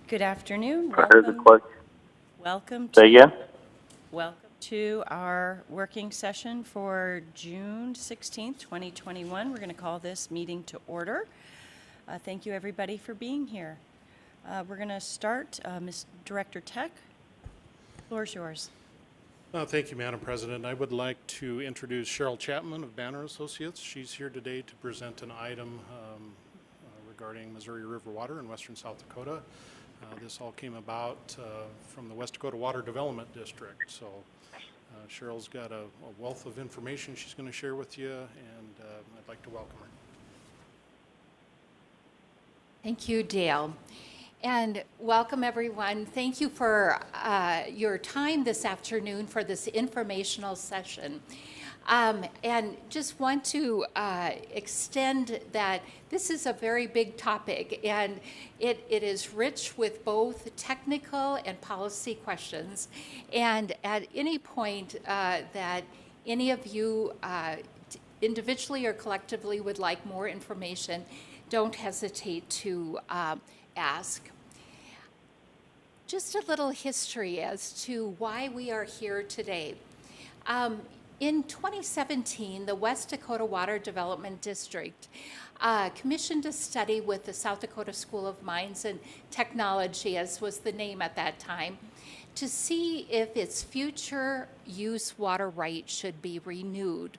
Good afternoon. I heard the question. Welcome Say to, again? welcome to our working session for June 16th, 2021. We're going to call this meeting to order. Thank you, everybody, for being here. We're going to start. Ms. Director Tech, floor is yours. Thank you, Madam President. I would like to introduce Cheryl Chapman of Banner Associates. She's here today to present an item regarding Missouri River water in western South Dakota. This all came about from the West Dakota Water Development District. So Cheryl's got a wealth of information she's going to share with you, and I'd like to welcome her. Thank you, Dale. And welcome, everyone. Thank you for your time this afternoon for this informational session. And just want to extend that this is a very big topic, and it is rich with both technical and policy questions. And at any point that any of you individually or collectively would like more information, don't hesitate to ask. Just a little history as to why we are here today. In 2017, the West Dakota Water Development District commissioned a study with the South Dakota School of Mines and Technology, as was the name at that time, to see if its future use water right should be renewed.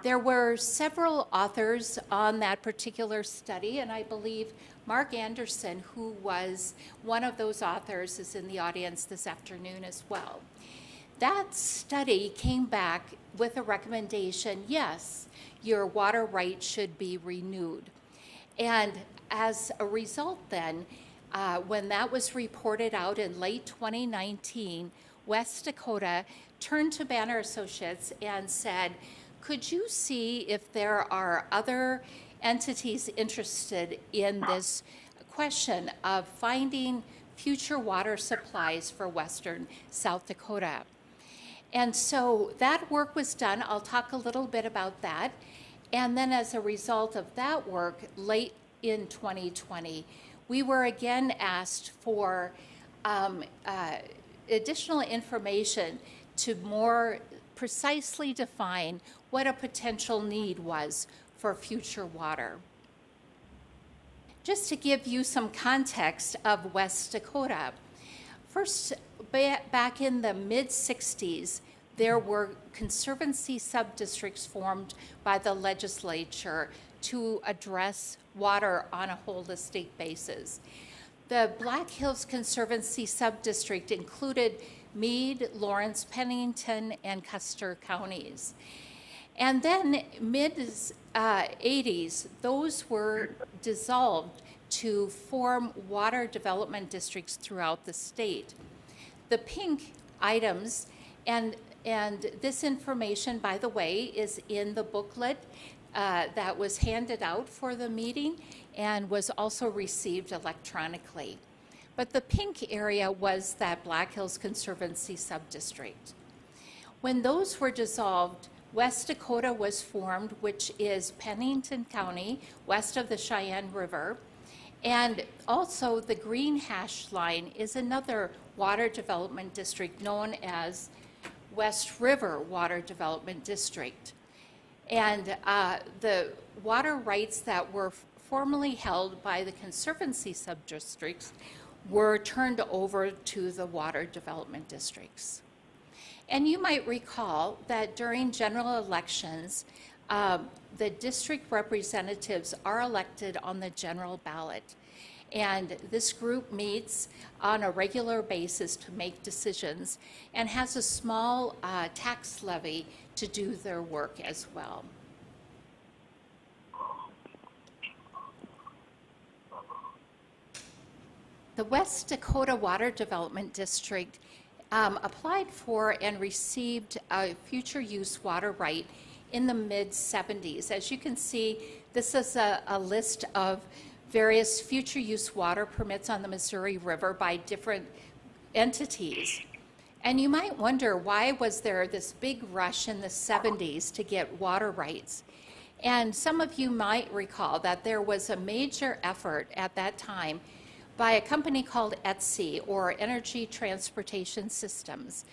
There were several authors on that particular study, and I believe Mark Anderson, who was one of those authors, is in the audience this afternoon as well. That study came back with a recommendation, yes, your water right should be renewed. And as a result then, when that was reported out in late 2019, West Dakota turned to Banner Associates and said, could you see if there are other entities interested in this question of finding future water supplies for western South Dakota? And so that work was done. I'll talk a little bit about that. And then as a result of that work, late in 2020, we were again asked for additional information to more precisely define what a potential need was for future water. Just to give you some context of West Dakota, first, back in the mid-60s, there were conservancy subdistricts formed by the legislature to address water on a holistic basis. The Black Hills Conservancy Subdistrict included Meade, Lawrence, Pennington, and Custer counties. And then mid-80s, those were dissolved to form water development districts throughout the state. The pink items, and this information, by the way, is in the booklet that was handed out for the meeting and was also received electronically. But the pink area was that Black Hills Conservancy Subdistrict. When those were dissolved, West Dakota was formed, which is Pennington County, west of the Cheyenne River. And also the green hash line is another water development district known as West River Water Development District. And the water rights that were formerly held by the conservancy subdistricts were turned over to the water development districts. And you might recall that during general elections, the district representatives are elected on the general ballot. And this group meets on a regular basis to make decisions and has a small tax levy to do their work as well. The West Dakota Water Development District applied for and received a future use water right in the mid-70s. As you can see, this is a list of various future use water permits on the Missouri River by different entities. And you might wonder, why was there this big rush in the 70s to get water rights? And some of you might recall that there was a major effort at that time by a company called ETSI, or Energy Transportation Systems,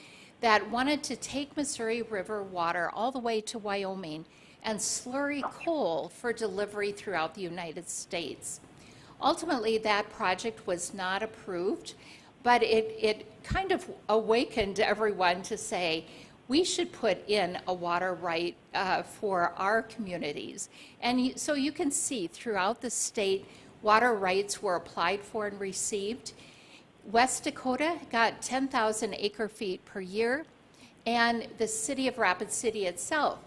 that wanted to take Missouri River water all the way to Wyoming and slurry coal for delivery throughout the United States. Ultimately, that project was not approved, but it kind of awakened everyone to say, we should put in a water right for our communities. And so you can see throughout the state, water rights were applied for and received. West Dakota got 10,000 acre feet per year, and the city of Rapid City itself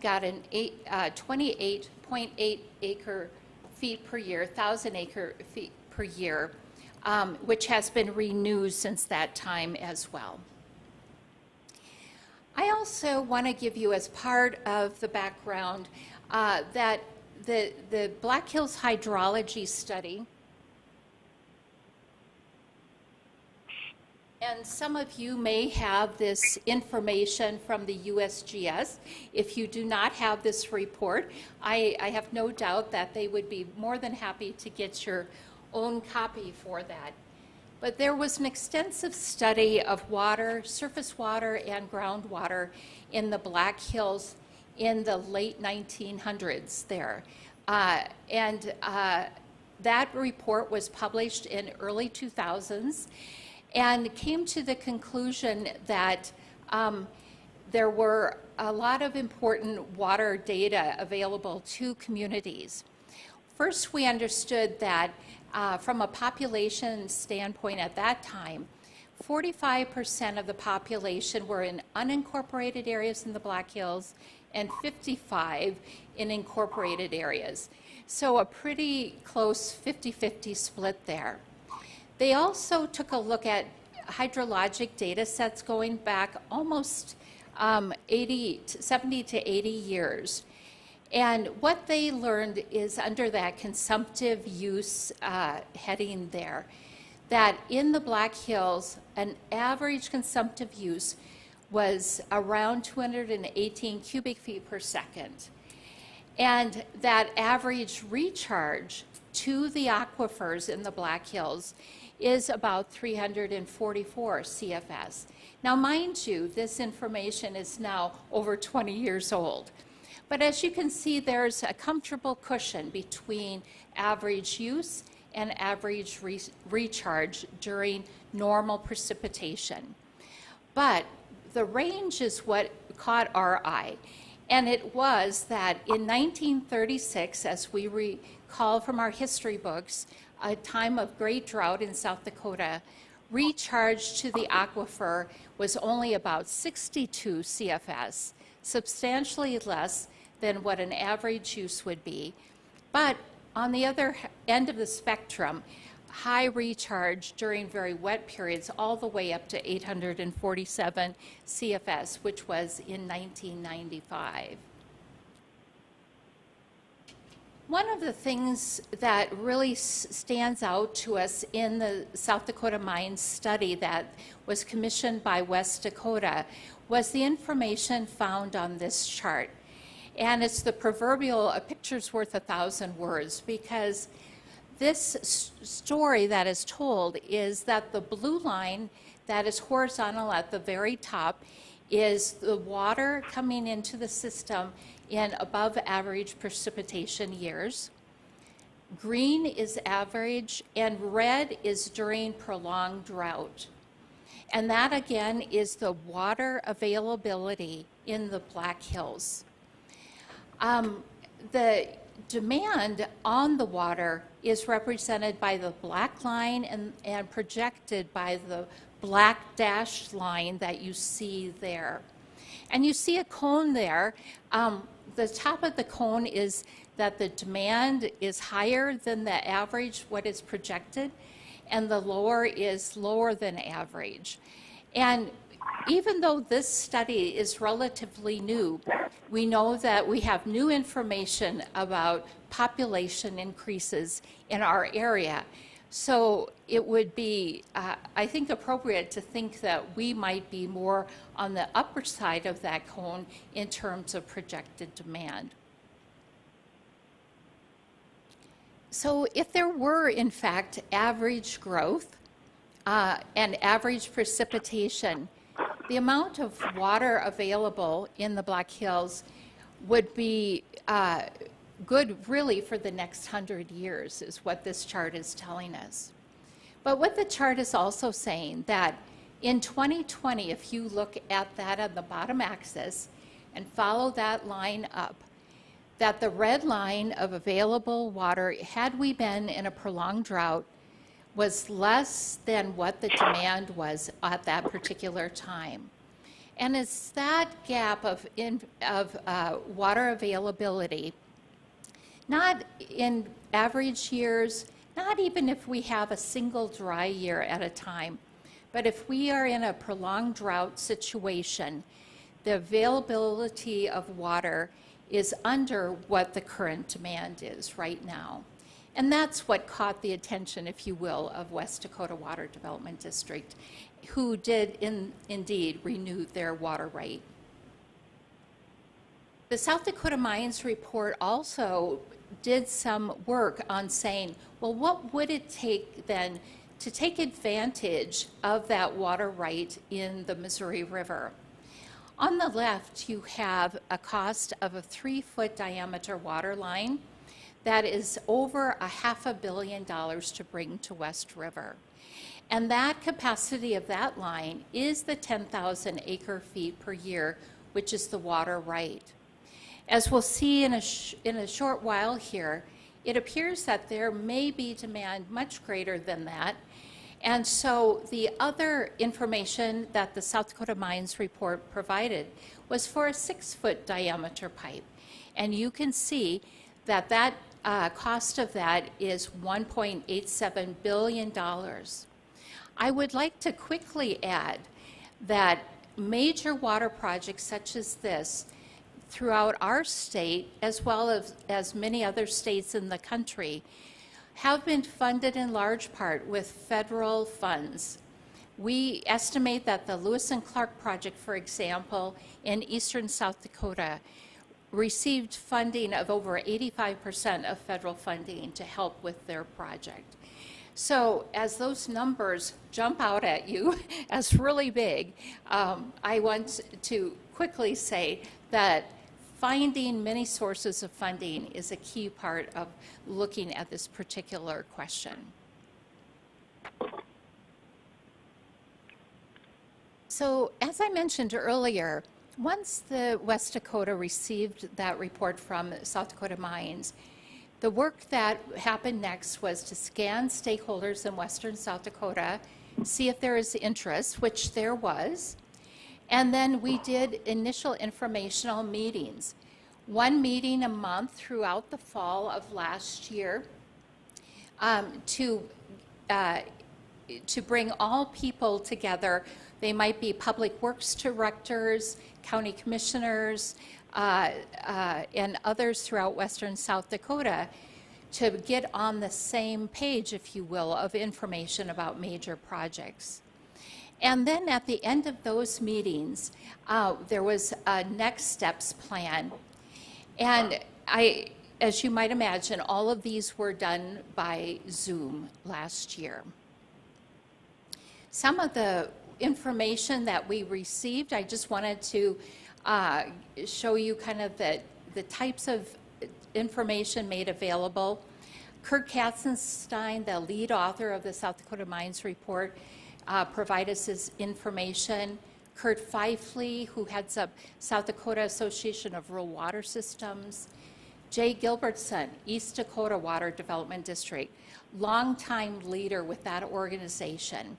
got an 28.8 acre feet per year, 1,000 acre feet per year, which has been renewed since that time as well. I also want to give you, as part of the background, that the Black Hills hydrology study, and some of you may have this information from the USGS. If you do not have this report, I have no doubt that they would be more than happy to get your own copy for that. But there was an extensive study of water, surface water and groundwater in the Black Hills in the late 1900s there. That report was published in early 2000s and came to the conclusion that there were a lot of important water data available to communities. First, we understood that from a population standpoint at that time, 45% of the population were in unincorporated areas in the Black Hills and 55% in incorporated areas. So a pretty close 50-50 split there. They also took a look at hydrologic data sets going back almost 70 to 80 years. And what they learned is, under that consumptive use heading there, that in the Black Hills, an average consumptive use was around 218 cubic feet per second. And that average recharge to the aquifers in the Black Hills is about 344 CFS. Now, mind you, this information is now over 20 years old. But as you can see, there's a comfortable cushion between average use and average recharge during normal precipitation. But the range is what caught our eye. And it was that in 1936, as we recall from our history books, a time of great drought in South Dakota, recharge to the aquifer was only about 62 CFS, substantially less than what an average use would be. But on the other end of the spectrum, high recharge during very wet periods, all the way up to 847 CFS, which was in 1995. One of the things that really stands out to us in the South Dakota Mines study that was commissioned by West Dakota was the information found on this chart. And it's the proverbial, a picture's worth 1,000 words, because this story that is told is that the blue line that is horizontal at the very top is the water coming into the system in above average precipitation years. Green is average, and red is during prolonged drought. And that again is the water availability in the Black Hills. The demand on the water is represented by the black line and projected by the black dashed line that you see there. And you see a cone there. The top of the cone is that the demand is higher than the average, what is projected, and the lower is lower than average. And even though this study is relatively new, we know that we have new information about population increases in our area. So it would be, I think, appropriate to think that we might be more on the upper side of that cone in terms of projected demand. So if there were, in fact, average growth and average precipitation, the amount of water available in the Black Hills would be good really for the next 100 years, is what this chart is telling us. But what the chart is also saying that in 2020, if you look at that on the bottom axis and follow that line up, that the red line of available water, had we been in a prolonged drought, was less than what the demand was at that particular time. And it's that gap of water availability, not in average years, not even if we have a single dry year at a time, but if we are in a prolonged drought situation, the availability of water is under what the current demand is right now. And that's what caught the attention, if you will, of West Dakota Water Development District, who did indeed renew their water right. The South Dakota Mines report also did some work on saying, well, what would it take then to take advantage of that water right in the Missouri River? On the left, you have a cost of a 3-foot diameter water line that is over $500 million to bring to West River. And that capacity of that line is the 10,000 acre feet per year, which is the water right. As we'll see in a short while here, it appears that there may be demand much greater than that. And so the other information that the South Dakota Mines report provided was for a 6-foot diameter pipe. And you can see that that cost of that is $1.87 billion. I would like to quickly add that major water projects such as this throughout our state, as well as many other states in the country, have been funded in large part with federal funds. We estimate that the Lewis and Clark project, for example, in eastern South Dakota, received funding of over 85% of federal funding to help with their project. So as those numbers jump out at you as really big, I want to quickly say that finding many sources of funding is a key part of looking at this particular question. So as I mentioned earlier, once the West Dakota received that report from South Dakota Mines, the work that happened next was to scan stakeholders in western South Dakota, see if there is interest, which there was, and then we did initial informational meetings. One meeting a month throughout the fall of last year to bring all people together. They might be public works directors, county commissioners, and others throughout western South Dakota to get on the same page, if you will, of information about major projects. And then at the end of those meetings, there was a next steps plan. And as you might imagine, all of these were done by Zoom last year. Some of the information that we received, I just wanted to show you kind of the types of information made available. Kurt Katzenstein, the lead author of the South Dakota Mines report, provide us his information. Kurt Fifley, who heads up South Dakota Association of Rural Water Systems. Jay Gilbertson, East Dakota Water Development District, longtime leader with that organization.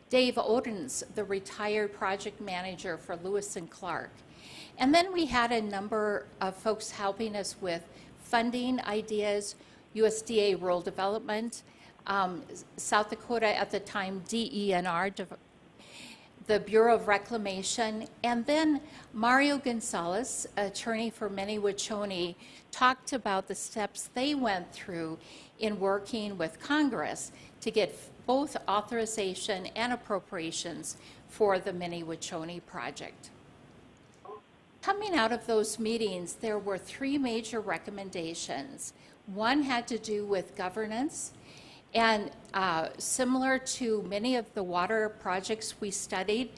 Dave Odens, the retired project manager for Lewis and Clark. And then we had a number of folks helping us with funding ideas, USDA Rural Development, South Dakota at the time, DENR, the Bureau of Reclamation, and then Mario Gonzalez, attorney for Many-Wauchoni, talked about the steps they went through in working with Congress to get both authorization and appropriations for the Many-Wauchoni project. Coming out of those meetings, there were 3 major recommendations. One had to do with governance, and similar to many of the water projects we studied,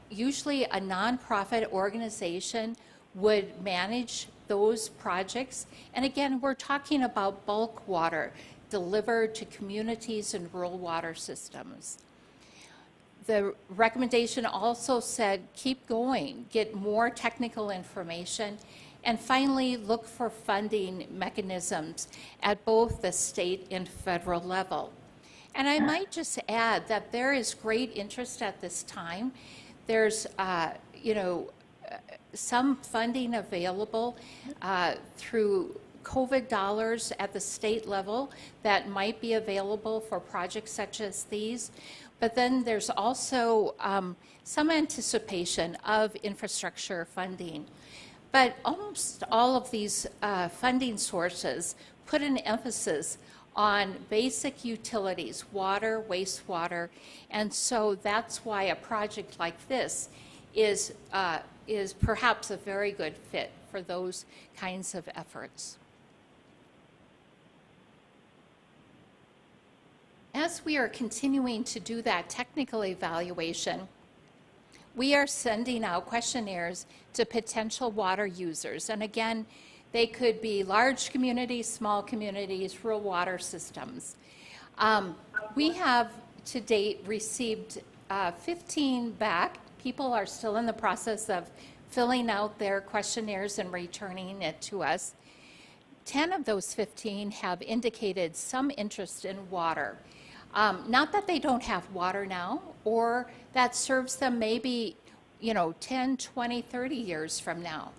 usually a nonprofit organization would manage those projects. And again, we're talking about bulk water delivered to communities and rural water systems. The recommendation also said keep going, get more technical information, and finally look for funding mechanisms at both the state and federal level. And I might just add that there is great interest at this time. There's, some funding available through COVID dollars at the state level that might be available for projects such as these. But then there's also some anticipation of infrastructure funding. But almost all of these funding sources put an emphasis on basic utilities, water, wastewater, and so that's why a project like this is perhaps a very good fit for those kinds of efforts. As we are continuing to do that technical evaluation, we are sending out questionnaires to potential water users. And again, they could be large communities, small communities, rural water systems. We have to date received 15 back. People are still in the process of filling out their questionnaires and returning it to us. 10 of those 15 have indicated some interest in water. Not that they don't have water now, or that serves them maybe 10, 20, 30 years from now.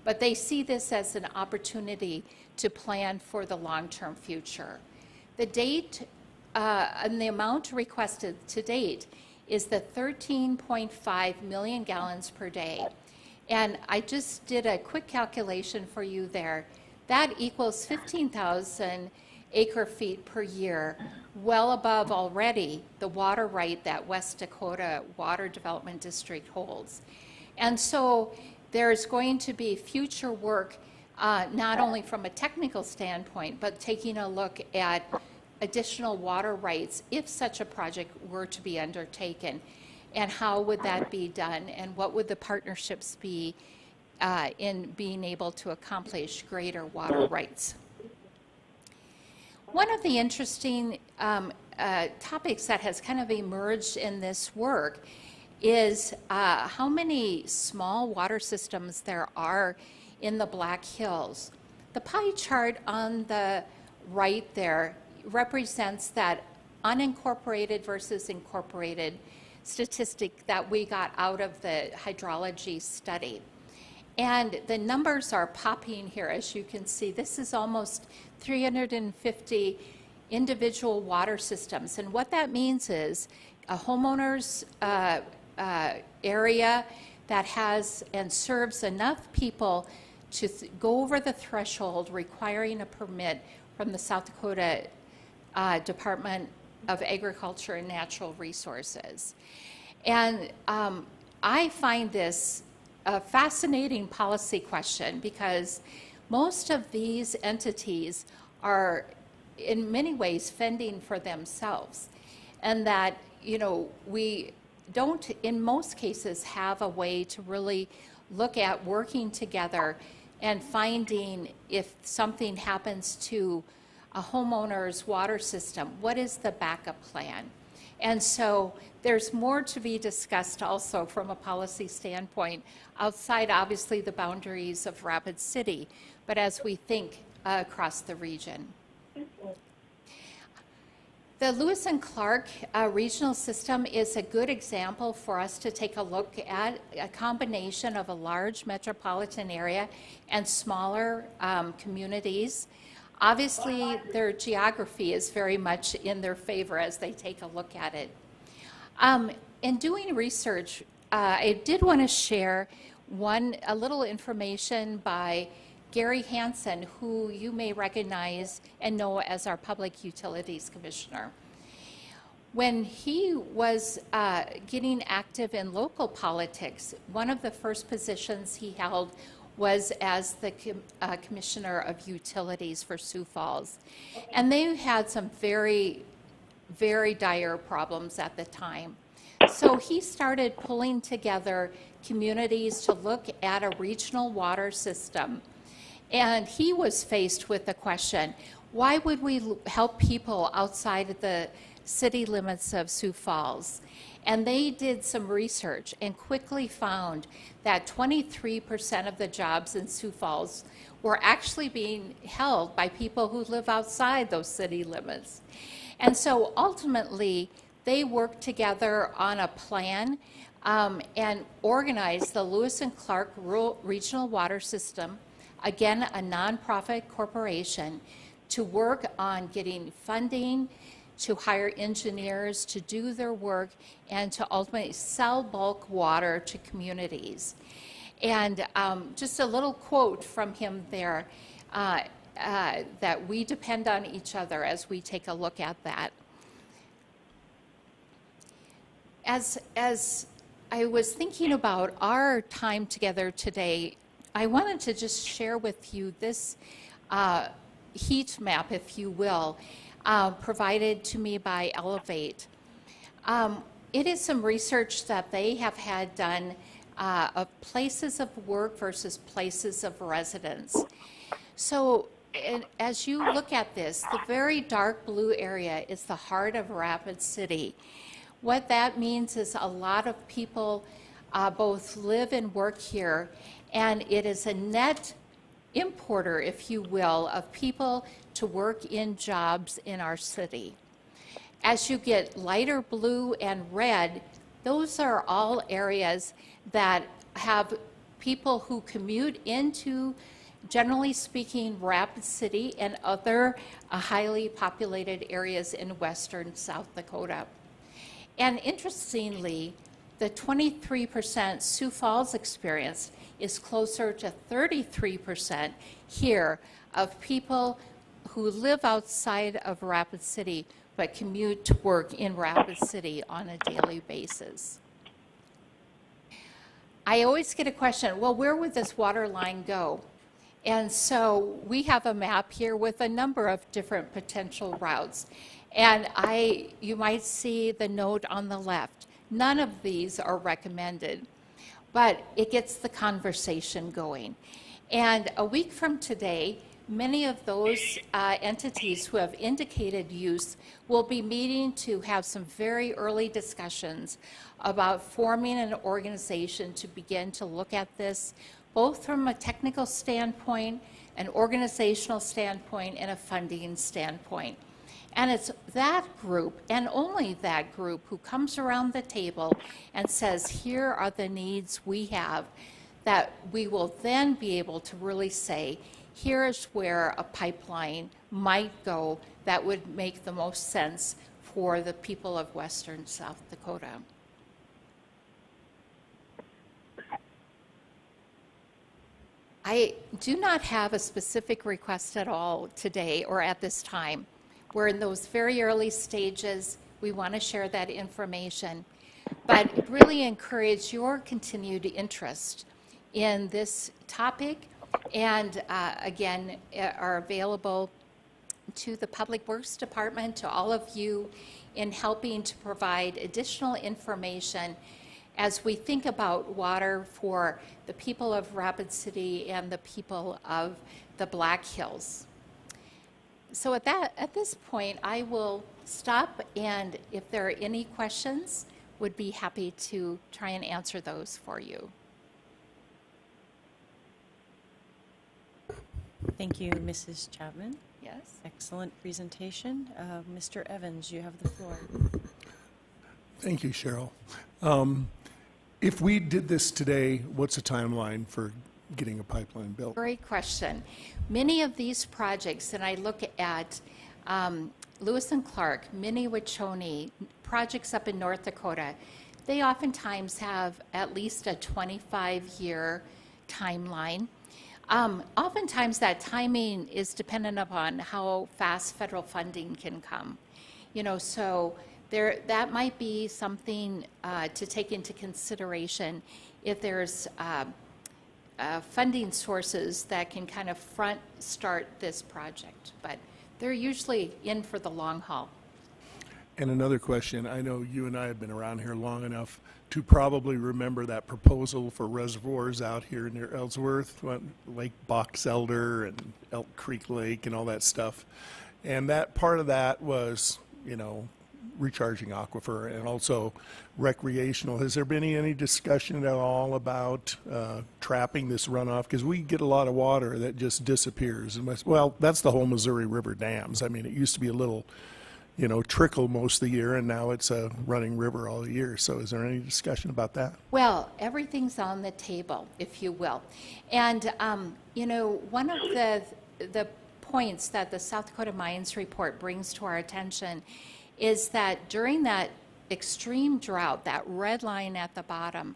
But they see this as an opportunity to plan for the long-term future. The date and the amount requested to date is the 13.5 million gallons per day. And I just did a quick calculation for you there. That equals 15,000 acre feet per year, well above already the water right that West Dakota Water Development District holds. And so there's going to be future work, not only from a technical standpoint, but taking a look at additional water rights if such a project were to be undertaken. And how would that be done? And what would the partnerships be in being able to accomplish greater water rights? One of the interesting topics that has kind of emerged in this work is how many small water systems there are in the Black Hills. The pie chart on the right there represents that unincorporated versus incorporated statistic that we got out of the hydrology study. And the numbers are popping here, as you can see. This is almost 350 individual water systems. And what that means is a homeowner's area that has and serves enough people to go over the threshold requiring a permit from the South Dakota Department of Agriculture and Natural Resources. And I find this a fascinating policy question because most of these entities are in many ways fending for themselves, and that we don't in most cases have a way to really look at working together and finding if something happens to a homeowner's water system, what is the backup plan? And so there's more to be discussed also from a policy standpoint outside obviously the boundaries of Rapid City, but as we think across the region. The Lewis and Clark regional system is a good example for us to take a look at a combination of a large metropolitan area and smaller communities. Obviously, their geography is very much in their favor as they take a look at it. In doing research, I did want to share a little information by Gary Hansen, who you may recognize and know as our Public Utilities Commissioner. When he was getting active in local politics, one of the first positions he held was as the Commissioner of Utilities for Sioux Falls. And they had some very, very dire problems at the time. So he started pulling together communities to look at a regional water system. And he was faced with the question, why would we help people outside of the city limits of Sioux Falls? And they did some research and quickly found that 23% of the jobs in Sioux Falls were actually being held by people who live outside those city limits. And so ultimately, they worked together on a plan and organized the Lewis and Clark Rural Regional Water System, again, a nonprofit corporation, to work on getting funding, to hire engineers to do their work, and to ultimately sell bulk water to communities. And just a little quote from him there, that we depend on each other as we take a look at that. As I was thinking about our time together today, I wanted to just share with you this heat map, if you will, provided to me by Elevate. It is some research that they have had done of places of work versus places of residence. So as you look at this, the very dark blue area is the heart of Rapid City. What that means is a lot of people both live and work here, and it is a net importer, if you will, of people to work in jobs in our city. As you get lighter blue and red, those are all areas that have people who commute into, generally speaking, Rapid City and other highly populated areas in western South Dakota. And interestingly, the 23% Sioux Falls experience is closer to 33% here of people who live outside of Rapid City but commute to work in Rapid City on a daily basis. I always get a question, well, where would this water line go? And so we have a map here with a number of different potential routes. And you might see the note on the left. None of these are recommended, but it gets the conversation going. And a week from today, many of those entities who have indicated use will be meeting to have some very early discussions about forming an organization to begin to look at this, both from a technical standpoint, an organizational standpoint, and a funding standpoint. And it's that group, and only that group, who comes around the table and says, here are the needs we have, that we will then be able to really say, here's where a pipeline might go that would make the most sense for the people of western South Dakota. I do not have a specific request at all today or at this time. We're in those very early stages. We want to share that information, but really encourage your continued interest in this topic, and again, are available to the Public Works Department, to all of you, in helping to provide additional information as we think about water for the people of Rapid City and the people of the Black Hills. So at this point, I will stop, and if there are any questions, would be happy to try and answer those for you. Thank you, Mrs. Chapman. Yes. Excellent presentation. Mr. Evans, you have the floor. Thank you, Cheryl. If we did this today, what's the timeline for getting a pipeline built? Great question. Many of these projects, and I look at Lewis and Clark, Minnewachuny, projects up in North Dakota, they oftentimes have at least a 25-year timeline. Oftentimes that timing is dependent upon how fast federal funding can come. So that might be something to take into consideration if there's funding sources that can kind of front start this project. But they're usually in for the long haul. And another question, I know you and I have been around here long enough to probably remember that proposal for reservoirs out here near Ellsworth, Lake Box Elder and Elk Creek Lake and all that stuff. And that part of that was, you know, recharging aquifer and also recreational. Has there been any discussion at all about trapping this runoff? Because we get a lot of water that just disappears. And well, that's the whole Missouri River dams. I mean, it used to be a little, you know, trickle most of the year, and now it's a running river all year. So is there any discussion about that? Well, everything's on the table, if you will. And, you know, one of the points that the South Dakota Mines Report brings to our attention is that during that extreme drought, that red line at the bottom,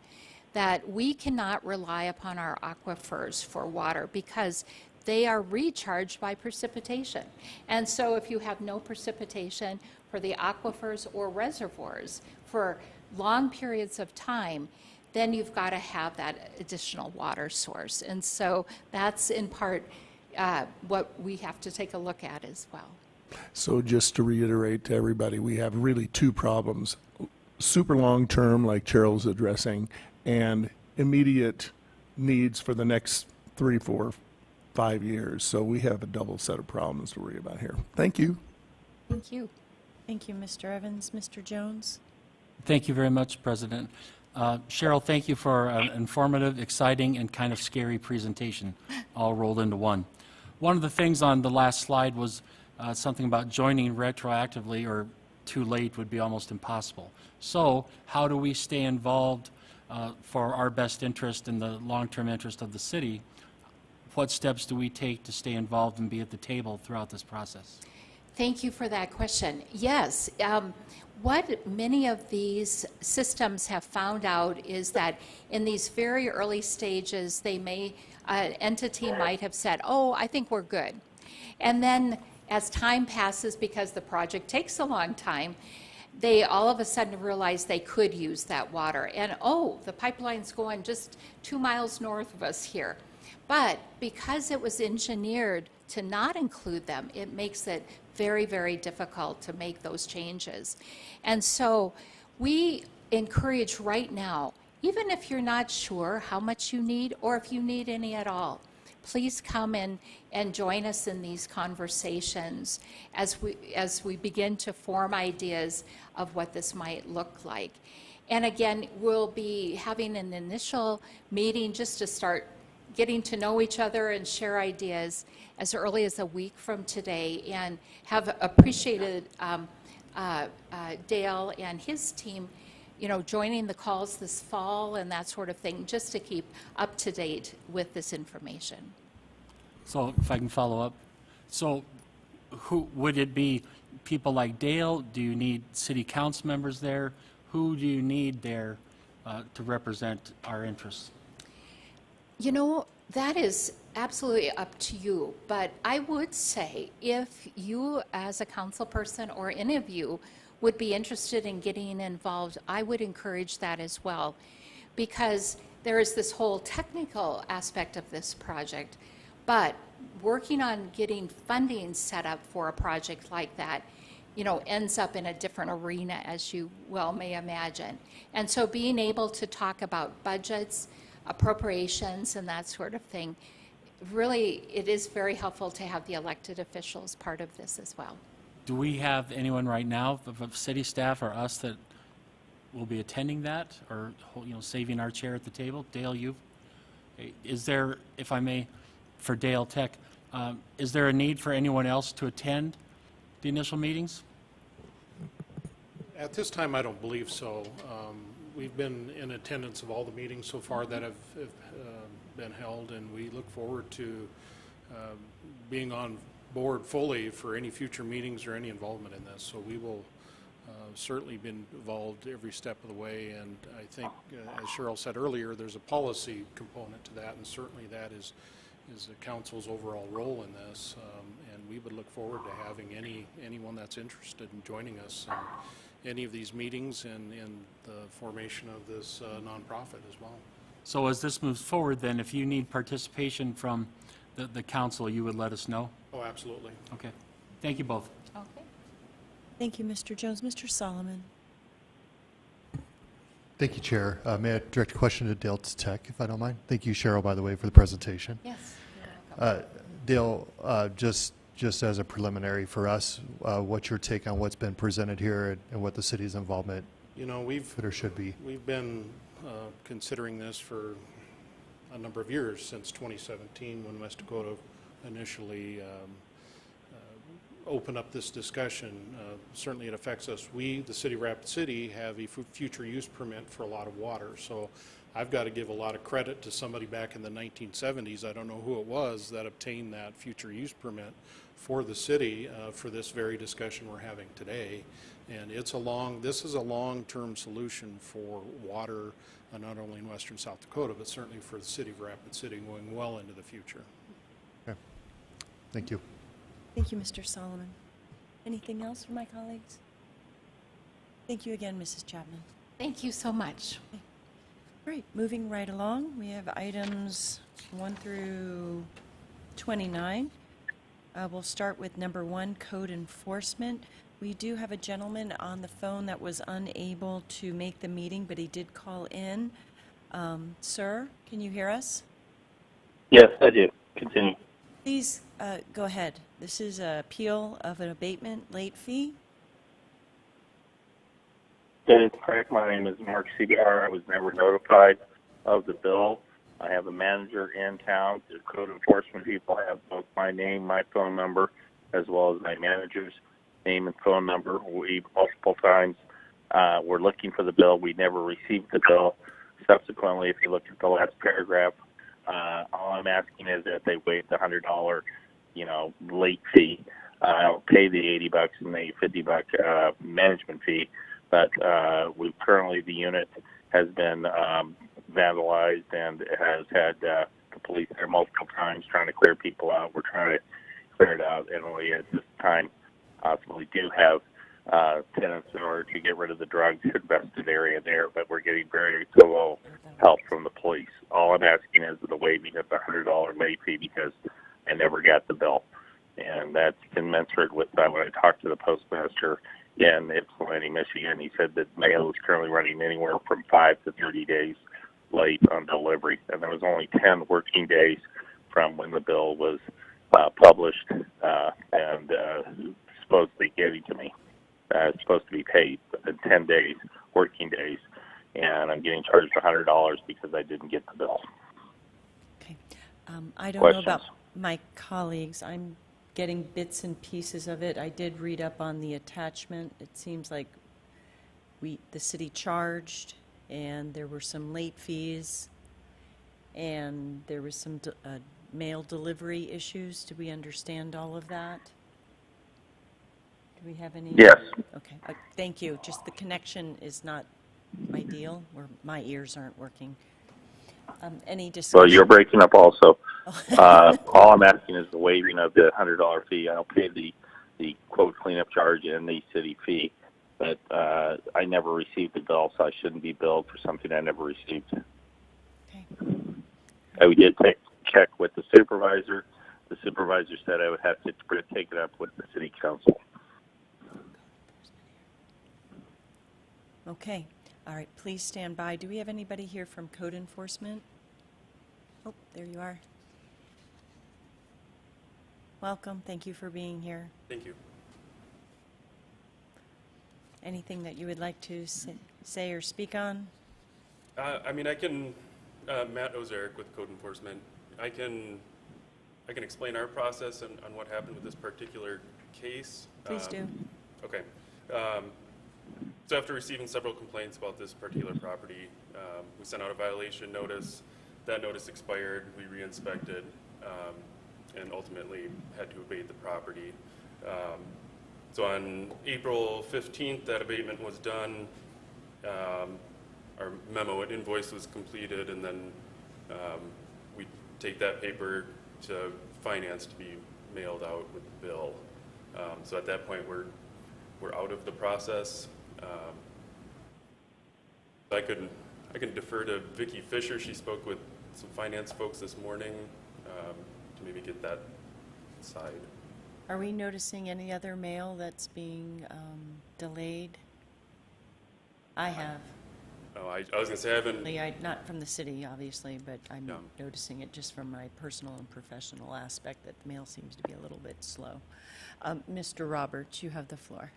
that we cannot rely upon our aquifers for water because they are recharged by precipitation. And so if you have no precipitation for the aquifers or reservoirs for long periods of time, then you've got to have that additional water source. And so that's in part what we have to take a look at as well. So just to reiterate to everybody, we have really two problems. Super long-term, like Cheryl's addressing, and immediate needs for the next 3, 4, 5 years. So we have a double set of problems to worry about here. Thank you. Thank you. Thank you, Mr. Evans. Mr. Jones? Thank you very much, President. Cheryl, thank you for an informative, exciting, and kind of scary presentation, all rolled into one. One of the things on the last slide was something about joining retroactively or too late would be almost impossible. So how do we stay involved for our best interest and the long-term interest of the city? What steps do we take to stay involved and be at the table throughout this process? Thank you for that question. Yes, what many of these systems have found out is that in these very early stages, they may, an entity might have said, oh, I think we're good. And then as time passes, because the project takes a long time, they all of a sudden realize they could use that water. And oh, the pipeline's going just 2 miles north of us here. But because it was engineered to not include them, it makes it very, very difficult to make those changes. And so we encourage right now, even if you're not sure how much you need or if you need any at all, please come in and join us in these conversations as we begin to form ideas of what this might look like. And again, we'll be having an initial meeting just to start getting to know each other and share ideas as early as a week from today, and have appreciated Dale and his team, you know, joining the calls this fall and that sort of thing, just to keep up to date with this information. So if I can follow up, so who would it be? People like Dale? Do you need city council members there? Who do you need there to represent our interests? You know, that is absolutely up to you, but I would say if you as a council person or any of you would be interested in getting involved, I would encourage that as well, because there is this whole technical aspect of this project, but working on getting funding set up for a project like that, you know, ends up in a different arena, as you well may imagine. And so being able to talk about budgets, appropriations, and that sort of thing, really, it is very helpful to have the elected officials part of this as well. Do we have anyone right now of city staff or us that will be attending that, or, you know, saving our chair at the table? Dale, you? Is there, if I may, for Dale Tech, is there a need for anyone else to attend the initial meetings? At this time, I don't believe so. We've been in attendance of all the meetings so far that have been held, and we look forward to being on board fully for any future meetings or any involvement in this. So we will certainly be involved every step of the way, and I think, as Cheryl said earlier, there's a policy component to that, and certainly that is the council's overall role in this, and we would look forward to having anyone that's interested in joining us in any of these meetings and in the formation of this nonprofit as well. So as this moves forward, then, if you need participation from the council, you would let us know? Oh, absolutely. Okay. Thank you both. Okay. Thank you, Mr. Jones. Mr. Solomon? Thank you, Chair. May I direct a question to Dale Tech, if I don't mind? Thank you, Cheryl, by the way, for the presentation. Yes. You're welcome. Dale, just as a preliminary for us, what's your take on what's been presented here and what the city's involvement You know, could or should be? we've been considering this for a number of years, since 2017, when West Dakota initially opened up this discussion. Certainly it affects us. We, the city of Rapid City, have a future use permit for a lot of water. So I've got to give a lot of credit to somebody back in the 1970s, I don't know who it was, that obtained that future use permit for the city for this very discussion we're having today. And this is a long-term solution for water, not only in western South Dakota, but certainly for the city of Rapid City going well into the future. Okay. Thank you. Thank you, Mr. Solomon. Anything else from my colleagues? Thank you again, Mrs. Chapman. Thank you so much. Great, moving right along, we have items 1 through 29. We'll start with number 1, code enforcement. We do have a gentleman on the phone that was unable to make the meeting, but he did call in. Sir, can you hear us? Yes, I do. Continue. Please go ahead. This is an appeal of an abatement late fee. That is correct. My name is Mark CBR. I was never notified of the bill. I have a manager in town. The code enforcement people have both my name, my phone number, as well as my manager's name and phone number. We multiple times we're looking for the bill. We never received the bill. Subsequently, if you look at the last paragraph, all I'm asking is that they waive the $100, late fee. I'll pay the $80 and the $50 management fee. But the unit has been vandalized and has had the police there multiple times trying to clear people out. We're trying to clear it out, and we at this time possibly do have tenants in order to get rid of the drugs invested area there, but we're getting very little help from the police. All I'm asking is the waiving of the $100 late fee because I never got the bill. And that's commensurate with when I talked to the postmaster in Ypsilanti, Michigan. He said that mail is currently running anywhere from 5 to 30 days late on delivery. And there was only 10 working days from when the bill was published and supposed to be getting to me. It's supposed to be paid in 10 days, working days. And I'm getting charged $100 because I didn't get the bill. Okay. I don't Questions? know about my colleagues. I'm getting bits and pieces of it. I did read up on the attachment. It seems like the city charged, and there were some late fees, and there was some mail delivery issues. Do we understand all of that? Do we have any? Yes. Okay. Thank you. Just the connection is not ideal, or my ears aren't working. Any discussion? Well, you're breaking up also. All I'm asking is the waiving of the $100 fee. I'll pay the quote cleanup charge and the city fee, but I never received the bill, so I shouldn't be billed for something I never received. Okay. We did check with the supervisor. The supervisor said I would have to take it up with the city council. Okay. All right. Please stand by. Do we have anybody here from code enforcement? Oh, there you are. Welcome. Thank you for being here. Thank you. Anything that you would like to say or speak on? I can, Matt Ozarek with Code Enforcement. I can explain our process on what happened with this particular case. Please do. Okay. So after receiving several complaints about this particular property, we sent out a violation notice. That notice expired. We re-inspected and ultimately had to abate the property. So on April 15th, that abatement was done. Our memo and invoice was completed, and then we take that paper to finance to be mailed out with the bill. So at that point, we're out of the process. I could I can defer to Vicki Fisher. She spoke with some finance folks this morning to maybe get that side. Are we noticing any other mail that's being delayed? I have. Oh, I was going to say I haven't. Not from the city, obviously, but I'm Yeah. noticing it just from my personal and professional aspect that the mail seems to be a little bit slow. Mr. Roberts, you have the floor.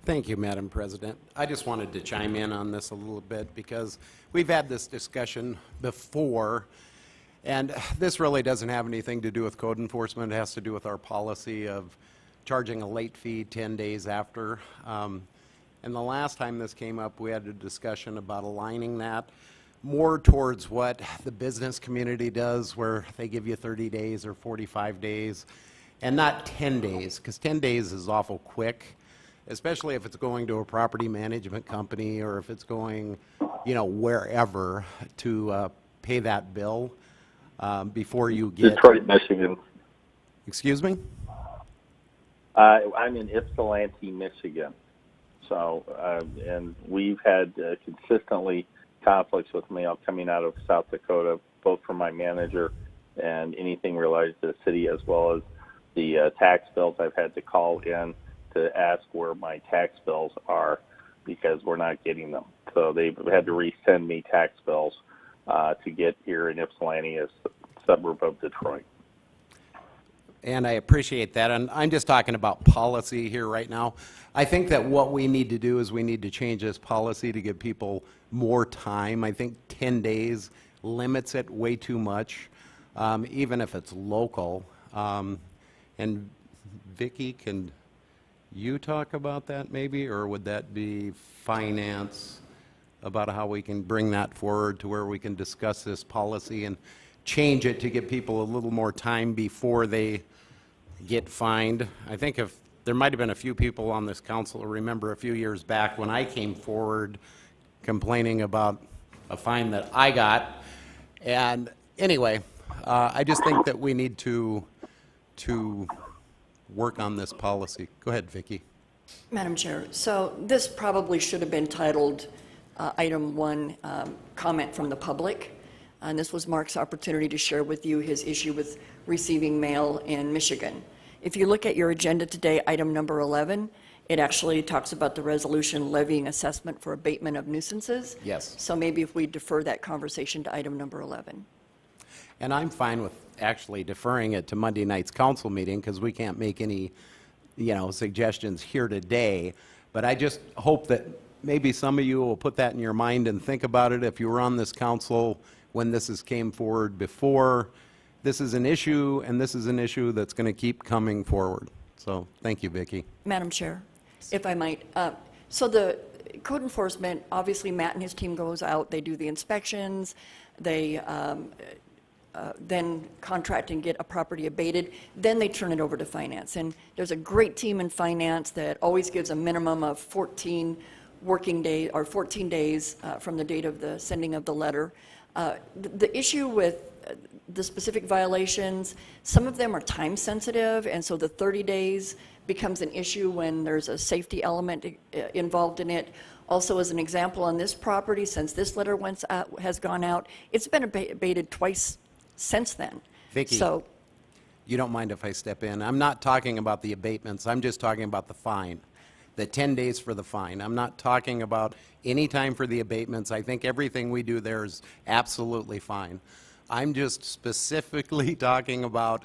Thank you, Madam President. I just wanted to chime in on this a little bit because we've had this discussion before, and this really doesn't have anything to do with code enforcement. It has to do with our policy of charging a late fee 10 days after. And the last time this came up, we had a discussion about aligning that more towards what the business community does, where they give you 30 days or 45 days, and not 10 days, because 10 days is awful quick, especially if it's going to a property management company or if it's going, wherever to pay that bill before you get. Detroit, Michigan. Excuse me? I'm in Ypsilanti, Michigan. So, and we've had consistently conflicts with mail coming out of South Dakota, both from my manager and anything related to the city, as well as the tax bills. I've had to call in to ask where my tax bills are because we're not getting them. So they've had to resend me tax bills to get here in Ypsilanti, a suburb of Detroit. And I appreciate that. And I'm just talking about policy here right now. I think that what we need to do is we need to change this policy to give people more time. I think 10 days limits it way too much, even if it's local. And Vicki, can you talk about that maybe, or would that be finance, about how we can bring that forward to where we can discuss this policy and change it to give people a little more time before they get fined? I think if there might have been a few people on this council who remember a few years back when I came forward complaining about a fine that I got. And anyway, I just think that we need to work on this policy. Go ahead, Vicki. Madam Chair, so this probably should have been titled Item 1, Comment from the Public. And this was Mark's opportunity to share with you his issue with receiving mail in Michigan. If you look at your agenda today, item number 11, it actually talks about the resolution levying assessment for abatement of nuisances. Yes. So maybe if we defer that conversation to item number 11. And I'm fine with actually deferring it to Monday night's council meeting because we can't make any, suggestions here today. But I just hope that maybe some of you will put that in your mind and think about it. If you were on this council when this came forward before, this is an issue, and this is an issue that's going to keep coming forward. So thank you, Vicki. Madam Chair, if I might. So the code enforcement, obviously Matt and his team goes out, they do the inspections, they then contract and get a property abated, then they turn it over to finance. And there's a great team in finance that always gives a minimum of 14 working days or 14 days from the date of the sending of the letter. The issue with the specific violations, some of them are time sensitive, and so the 30 days becomes an issue when there's a safety element involved in it. Also, as an example, on this property, since this letter has gone out, it's been abated twice since then. Vicki, so, you don't mind if I step in? I'm not talking about the abatements. I'm just talking about the fine, the 10 days for the fine. I'm not talking about any time for the abatements. I think everything we do there is absolutely fine. I'm just specifically talking about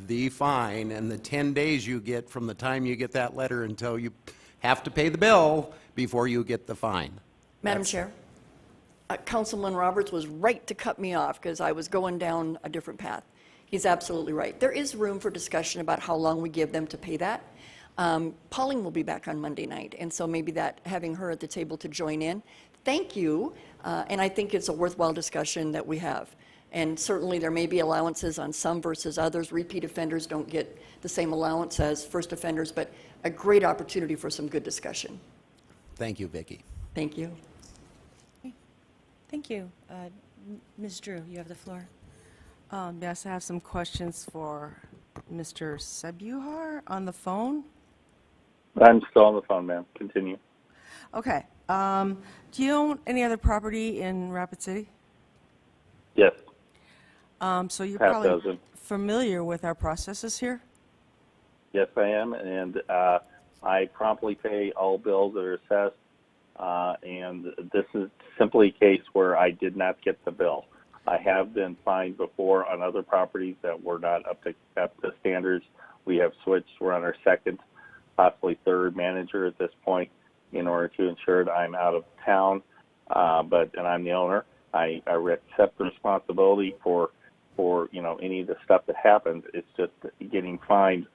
the fine and the 10 days you get from the time you get that letter until you have to pay the bill before you get the fine. Madam Chair, Councilman Roberts was right to cut me off because I was going down a different path. He's absolutely right. There is room for discussion about how long we give them to pay that. Pauline will be back on Monday night, and so maybe that having her at the table to join in. Thank you, and I think it's a worthwhile discussion that we have. And certainly there may be allowances on some versus others. Repeat offenders don't get the same allowance as first offenders, but a great opportunity for some good discussion. Thank you, Vicki. Thank you. Thank you. Ms. Drew, you have the floor. Yes, I have some questions for Mr. Sebuhar on the phone. I'm still on the phone, ma'am. Continue. Okay. Do you own any other property in Rapid City? Yes, So you're half probably dozen. familiar with our processes here? Yes, I am, and I promptly pay all bills that are assessed. And this is simply a case where I did not get the bill. I have been fined before on other properties that were not up to standards. We have switched. We're on our second, possibly third manager at this point in order to ensure that I'm out of town. And I'm the owner. I accept the responsibility for any of the stuff that happens. It's just getting fined.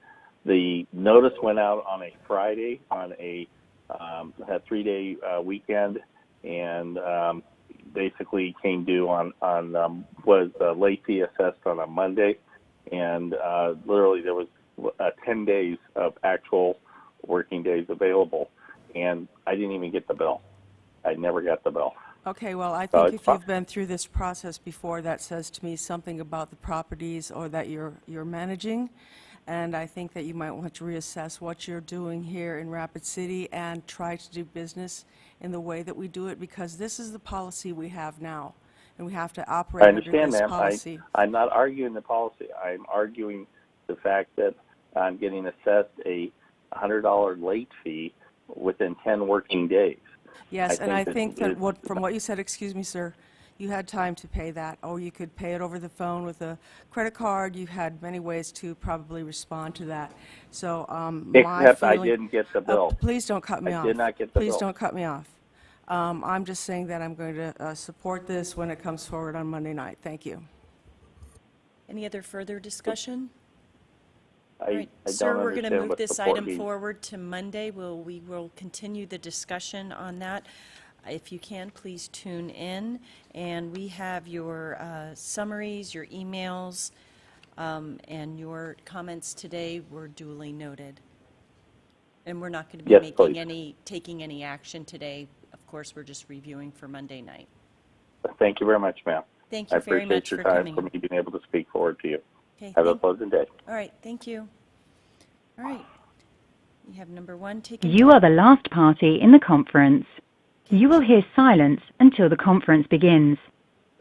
The notice went out on a Friday on a 3-day weekend, and basically came due was late fee assessed on a Monday, and literally there was 10 days of actual working days available, and I didn't even get the bill. I never got the bill. Okay, well, I So think it's if you've been through this process before, that says to me something about the properties or that you're managing. And I think that you might want to reassess what you're doing here in Rapid City and try to do business in the way that we do it, because this is the policy we have now, and we have to operate I under understand, this ma'am. policy. I'm not arguing the policy. I'm arguing the fact that I'm getting assessed a $100 late fee within 10 working days. Yes, and I think that it- from what you said, excuse me, sir, you had time to pay that, or you could pay it over the phone with a credit card. You had many ways to probably respond to that. So my Except I feeling, didn't get the bill. please don't cut me I off. did not get the Please bill. don't cut me off. I'm just saying that I'm going to support this when it comes forward on Monday night. Thank you. Any other further discussion? I All right, don't sir, we're going to understand move what this support item means. forward to Monday. We will continue the discussion on that. If you can, please tune in. And we have your summaries, your emails, and your comments today were duly noted. And we're not going to be Yes, making please. taking any action today. Of course, we're just reviewing for Monday night. Thank you very much, ma'am. Thank you very much I appreciate your for time coming. for me being able to speak forward to you. Okay, Have a pleasant day. all right, thank you. All right. We have number 1 taken. You are the last party in the conference. You will hear silence until the conference begins.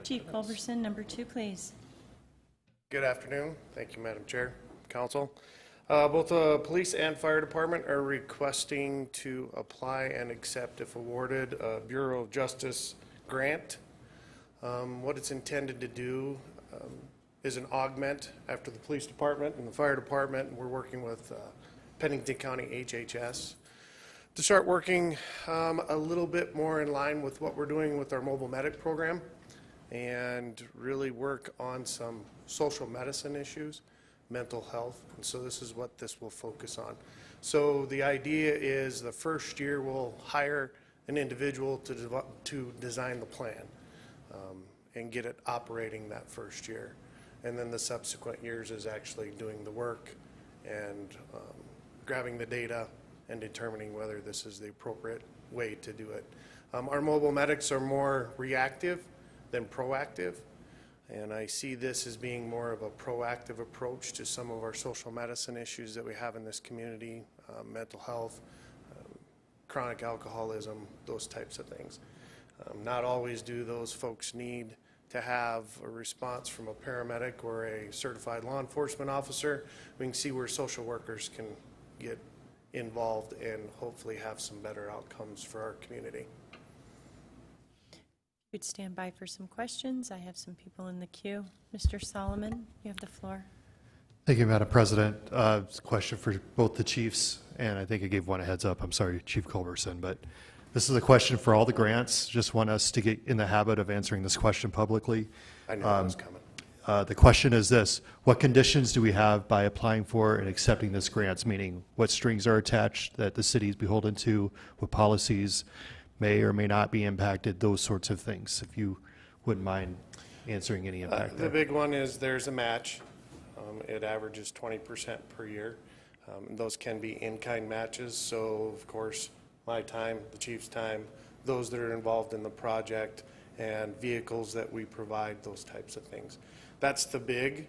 Chief Culberson, number 2, please. Good afternoon. Thank you, Madam Chair, Council. Both the police and fire department are requesting to apply and accept, if awarded, a Bureau of Justice grant. What it's intended to do is an augment after the police department and the fire department. We're working with Pennington County HHS to start working a little bit more in line with what we're doing with our mobile medic program, and really work on some social medicine issues, mental health, and so this is what this will focus on. So the idea is the first year we'll hire an individual to design the plan and get it operating that first year. And then the subsequent years is actually doing the work and grabbing the data and determining whether this is the appropriate way to do it. Our mobile medics are more reactive than proactive, and I see this as being more of a proactive approach to some of our social medicine issues that we have in this community, mental health, chronic alcoholism, those types of things. Not always do those folks need to have a response from a paramedic or a certified law enforcement officer. We can see where social workers can get involved and hopefully have some better outcomes for our community. Could stand by for some questions. I have some people in the queue. Mr. Solomon, you have the floor. Thank you, Madam President. It's a question for both the chiefs, and I think I gave one a heads up. I'm sorry, Chief Culberson, but this is a question for all the grants. Just want us to get in the habit of answering this question publicly. I knew that was coming. The question is this: what conditions do we have by applying for and accepting this grants? Meaning, what strings are attached that the city is beholden to? What policies may or may not be impacted? Those sorts of things. If you wouldn't mind answering any impact The there. big one is there's a match. It averages 20% per year. Those can be in-kind matches, so of course my time, the chief's time, those that are involved in the project, and vehicles that we provide, those types of things. That's the big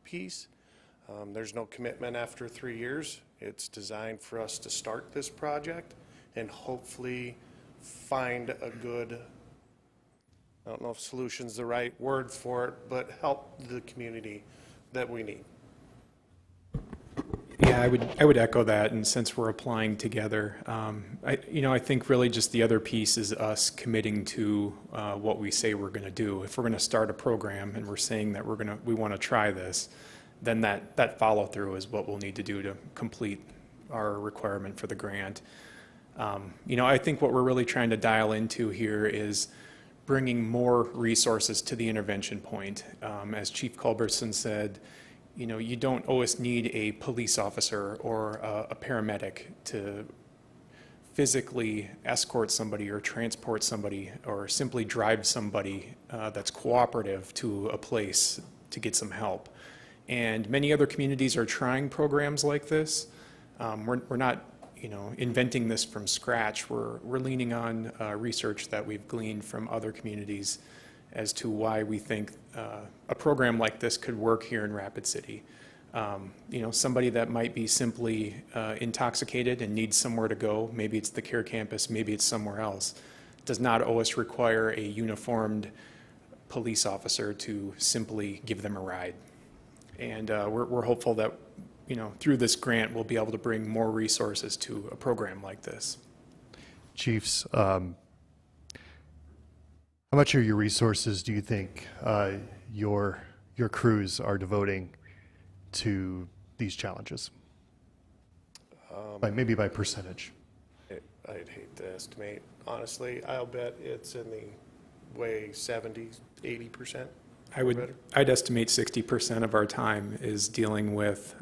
piece. There's no commitment after 3 years. It's designed for us to start this project and hopefully find a good, I don't know if solution's the right word for it, but help the community that we need. Yeah, I would echo that, and since we're applying together, I think really just the other piece is us committing to what we say we're going to do. If we're going to start a program and we're saying that we want to try this, then that follow through is what we'll need to do to complete our requirement for the grant. I think what we're really trying to dial into here is bringing more resources to the intervention point. As Chief Culberson said, you don't always need a police officer or a paramedic to physically escort somebody or transport somebody or simply drive somebody that's cooperative to a place to get some help. And many other communities are trying programs like this. We're not inventing this from scratch. We're leaning on research that we've gleaned from other communities as to why we think a program like this could work here in Rapid City. Somebody that might be simply intoxicated and needs somewhere to go, maybe it's the care campus, maybe it's somewhere else, does not always require a uniformed police officer to simply give them a ride. And we're hopeful that through this grant we'll be able to bring more resources to a program like this. Chiefs, how much of your resources do you think your crews are devoting to these challenges? Maybe by percentage. I'd hate to estimate. Honestly, I'll bet it's in the way 70, 80%. I'd estimate 60% of our time is dealing with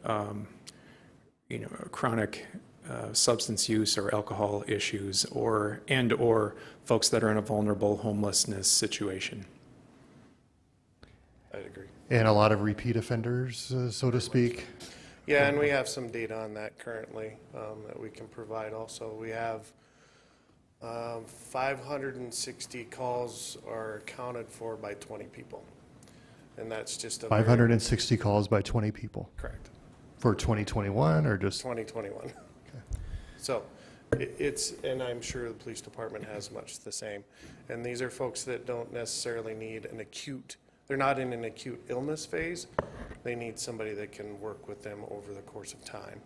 chronic substance use or alcohol issues or folks that are in a vulnerable homelessness situation. I'd agree. And a lot of repeat offenders, so to speak? Yeah, and we have some data on that currently that we can provide also. We have 560 calls are accounted for by 20 people. And that's just a 560 calls by 20 people? Correct. For 2021 or just? 2021. Okay. So and I'm sure the police department has much the same. And these are folks that don't necessarily need they're not in an acute illness phase. They need somebody that can work with them over the course of time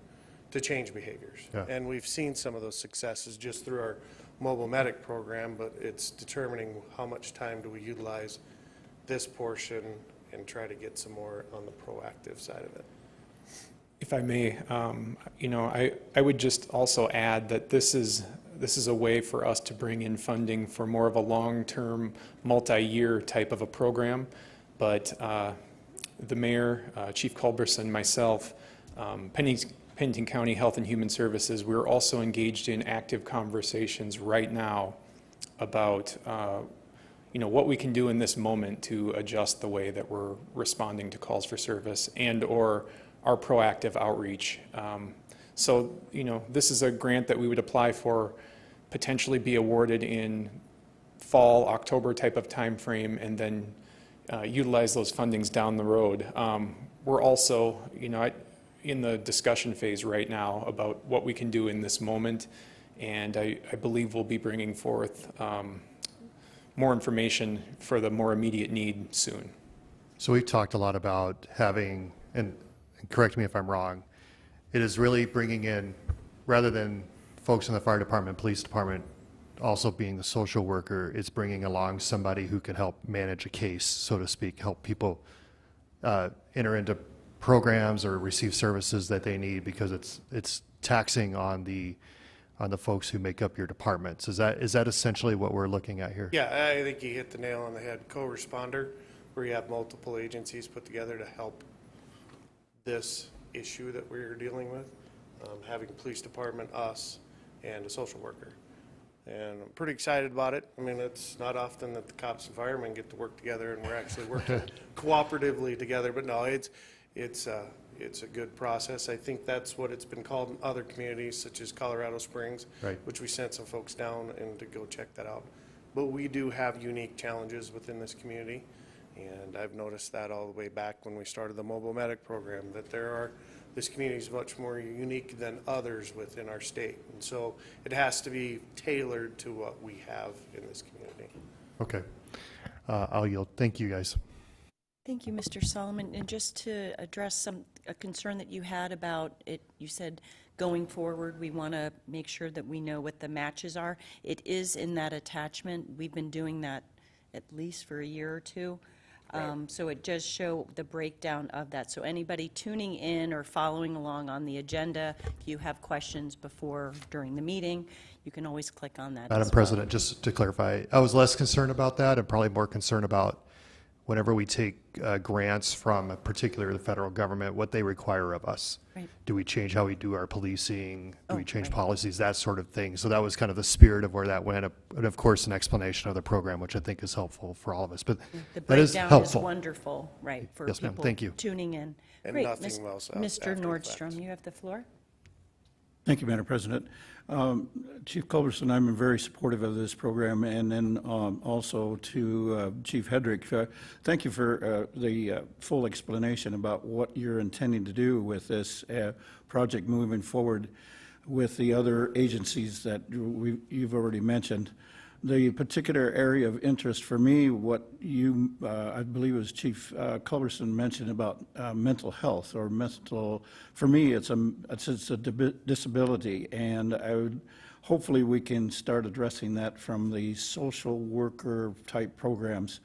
to change behaviors. Yeah. And we've seen some of those successes just through our mobile medic program, but it's determining how much time do we utilize this portion and try to get some more on the proactive side of it. If I may, I would just also add that this is a way for us to bring in funding for more of a long-term, multi-year type of a program. But the mayor, Chief Culberson, myself, Pennington County Health and Human Services, we're also engaged in active conversations right now about what we can do in this moment to adjust the way that we're responding to calls for service and/or our proactive outreach. So this is a grant that we would apply for, potentially be awarded in fall, October type of time frame, and then utilize those fundings down the road. We're also, in the discussion phase right now about what we can do in this moment, and I believe we'll be bringing forth more information for the more immediate need soon. So we've talked a lot about having, and correct me if I'm wrong, it is really bringing in, rather than folks in the fire department, police department, also being the social worker, it's bringing along somebody who can help manage a case, so to speak, help people enter into programs or receive services that they need, because it's taxing on the folks who make up your departments. Is that essentially what we're looking at here? Yeah, I think you hit the nail on the head. Co-responder, where you have multiple agencies put together to help this issue that we're dealing with, having police department, us, and a social worker. And I'm pretty excited about it. I mean, it's not often that the cops and firemen get to work together and we're actually working cooperatively together, but no, it's a good process. I think that's what it's been called in other communities, such as Colorado Springs, right, which we sent some folks down and to go check that out. But we do have unique challenges within this community, and I've noticed that all the way back when we started the mobile medic program, that there are this community is much more unique than others within our state. And so it has to be tailored to what we have in this community. Okay. I'll yield. Thank you, guys. Thank you, Mr. Solomon. And just to address a concern that you had about it, you said going forward, we want to make sure that we know what the matches are. It is in that attachment. We've been doing that at least for a year or two. So it does show the breakdown of that. So anybody tuning in or following along on the agenda, if you have questions before, during the meeting, you can always click on that. Madam President, just to clarify, I was less concerned about that and probably more concerned about whenever we take grants from, particularly the federal government, what they require of us. Right. Do we change how we do our policing? Do we change right. policies? That sort of thing. So that was kind of the spirit of where that went, and of course, an explanation of the program, which I think is helpful for all of us. But The that is breakdown is helpful. wonderful, right, for Yes, ma'am. people Thank you. tuning in. And Great. nothing else after Mr. the Nordstrom, fact. you have the floor. Thank you, Madam President. Chief Culberson, I'm very supportive of this program, and then also to Chief Hedrick, thank you for the full explanation about what you're intending to do with this project moving forward with the other agencies that you've already mentioned. The particular area of interest for me, what you, I believe it was Chief Culberson mentioned about mental health or mental, for me, it's a disability, and I would, hopefully we can start addressing that from the social worker type programs,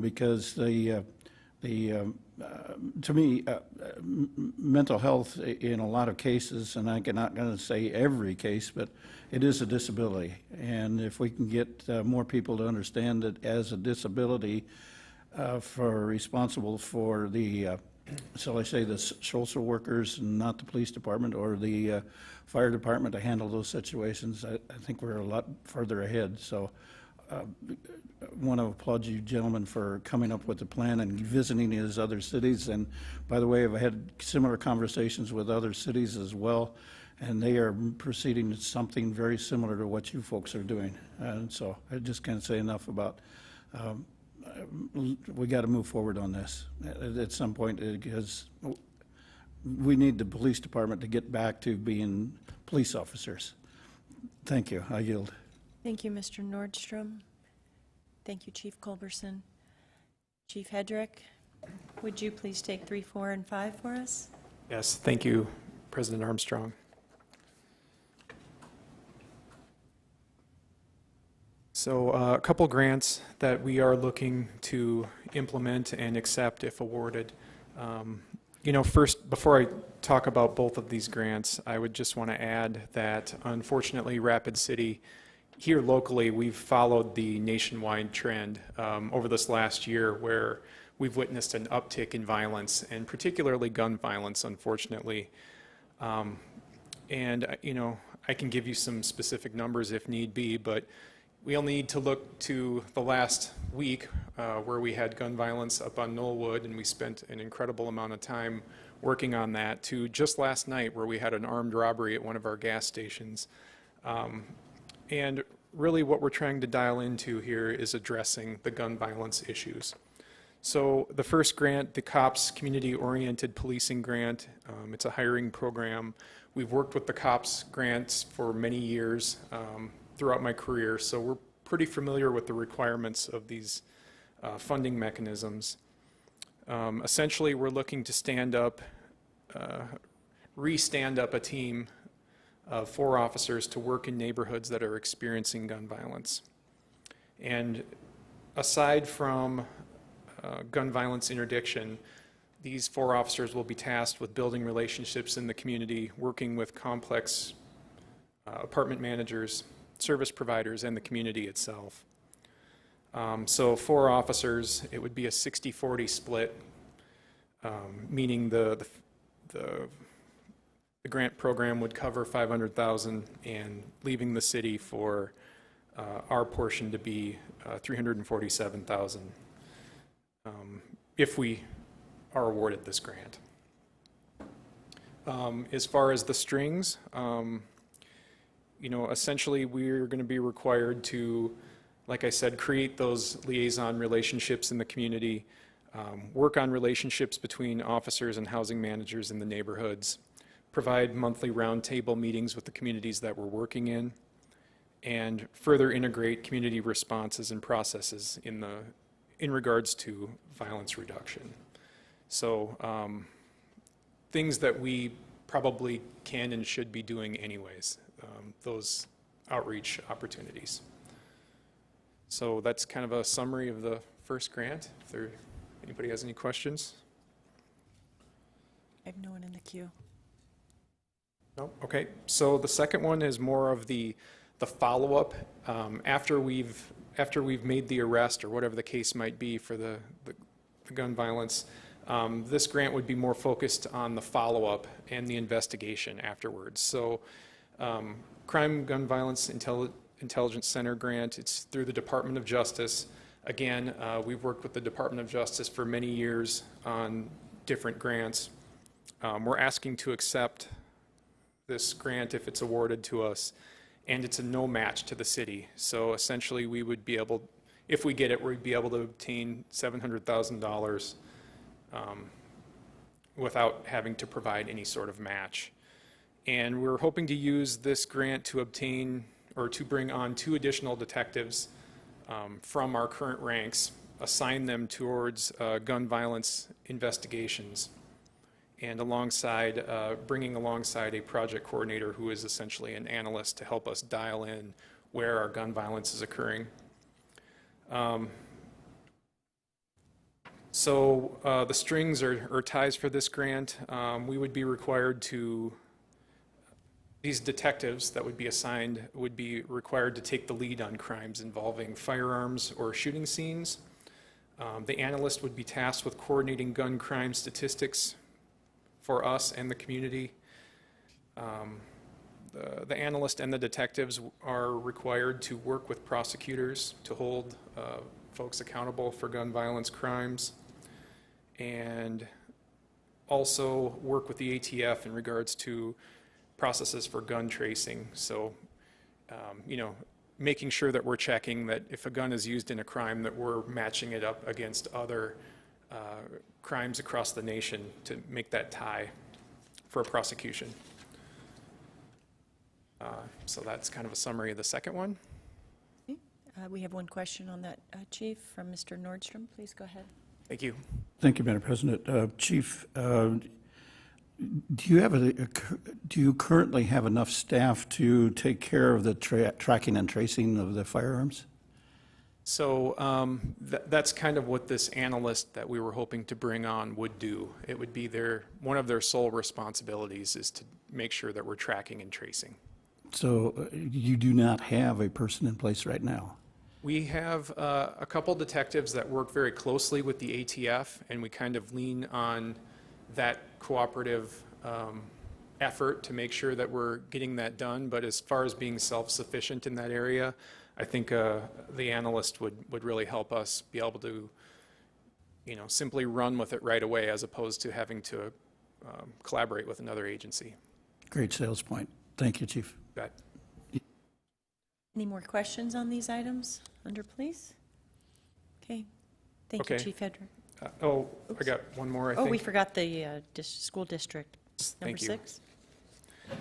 because to me, mental health in a lot of cases, and I'm not going to say every case, but it is a disability. And if we can get more people to understand it as a disability, for responsible for the, shall I say, the social workers, and not the police department or the fire department to handle those situations, I think we're a lot further ahead. So I want to applaud you gentlemen for coming up with the plan and visiting these other cities. And by the way, I've had similar conversations with other cities as well, and they are proceeding to something very similar to what you folks are doing. And so I just can't say enough about we got to move forward on this at some point, because we need the police department to get back to being police officers. Thank you. I yield. Thank you, Mr. Nordstrom. Thank you, Chief Culberson. Chief Hedrick, would you please take 3, 4, and 5 for us? Yes, thank you, President Armstrong. So a couple grants that we are looking to implement and accept if awarded. You know, first, before I talk about both of these grants, I would just want to add that unfortunately Rapid City, here locally, we've followed the nationwide trend over this last year where we've witnessed an uptick in violence, and particularly gun violence, unfortunately. And, you know, I can give you some specific numbers if need be, but we only need to look to the last week where we had gun violence up on Knollwood, and we spent an incredible amount of time working on that, to just last night where we had an armed robbery at one of our gas stations. And really what we're trying to dial into here is addressing the gun violence issues. So the first grant, the COPS Community-Oriented Policing Grant, it's a hiring program. We've worked with the COPS grants for many years throughout my career, so we're pretty familiar with the requirements of these funding mechanisms. Essentially, we're looking to stand up, re-stand up a team of 4 officers to work in neighborhoods that are experiencing gun violence. And aside from gun violence interdiction, these 4 officers will be tasked with building relationships in the community, working with complex apartment managers, service providers, and the community itself. So 4 officers, it would be a 60-40 split, meaning the grant program would cover $500,000 and leaving the city for our portion to be $347,000 if we are awarded this grant. As far as the strings, you know, essentially we're going to be required to, like I said, create those liaison relationships in the community, work on relationships between officers and housing managers in the neighborhoods, provide monthly roundtable meetings with the communities that we're working in, and further integrate community responses and processes in regards to violence reduction. So things that we probably can and should be doing anyways, those outreach opportunities. So that's kind of a summary of the first grant. If anybody has any questions? I have no one in the queue. No? Okay. So the second one is more of the follow-up after we've made the arrest or whatever the case might be for the gun violence. This grant would be more focused on the follow-up and the investigation afterwards. So Crime Gun Violence Intelligence Center grant, it's through the Department of Justice. Again, we've worked with the Department of Justice for many years on different grants. We're asking to accept this grant if it's awarded to us, and it's a no match to the city. So essentially we would be able, if we get it, we'd be able to obtain $700,000 without having to provide any sort of match. And we're hoping to use this grant to obtain or to bring on 2 additional detectives from our current ranks, assign them towards gun violence investigations, and alongside, bringing alongside a project coordinator who is essentially an analyst to help us dial in where our gun violence is occurring. So the strings or ties for this grant, we would be required to, these detectives that would be assigned would be required to take the lead on crimes involving firearms or shooting scenes. The analyst would be tasked with coordinating gun crime statistics for us and the community. The analyst and the detectives are required to work with prosecutors to hold folks accountable for gun violence crimes, and also work with the ATF in regards to processes for gun tracing. So, you know, making sure that we're checking that if a gun is used in a crime, that we're matching it up against other crimes across the nation to make that tie for a prosecution. So that's kind of a summary of the second one. Okay. We have one question on that, Chief, from Mr. Nordstrom. Please go ahead. Thank you. Thank you, Madam President. Chief, do you currently have enough staff to take care of the tracking and tracing of the firearms? So that's kind of what this analyst that we were hoping to bring on would do. It would be one of their sole responsibilities is to make sure that we're tracking and tracing. So you do not have a person in place right now? We have a couple detectives that work very closely with the ATF, and we kind of lean on that cooperative effort to make sure that we're getting that done. But as far as being self-sufficient in that area, I think the analyst would really help us be able to, you know, simply run with it right away as opposed to having to collaborate with another agency. Great sales point. Thank you, Chief. Bet. Any more questions on these items under police? Okay. Thank you, Okay. Chief Hedrick. I got one more, I think. Oh, we forgot the school district. Number Thank you. 6?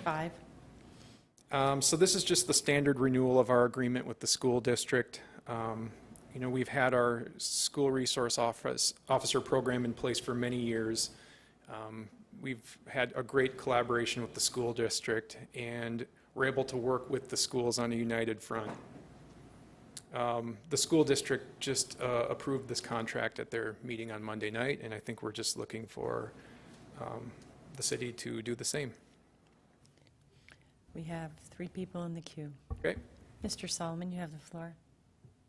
5. So this is just the standard renewal of our agreement with the school district. You know, we've had our school resource officer program in place for many years. We've had a great collaboration with the school district, and we're able to work with the schools on a united front. The school district just approved this contract at their meeting on Monday night, and I think we're just looking for the city to do the same. We have 3 people in the queue. Okay. Mr. Solomon, you have the floor.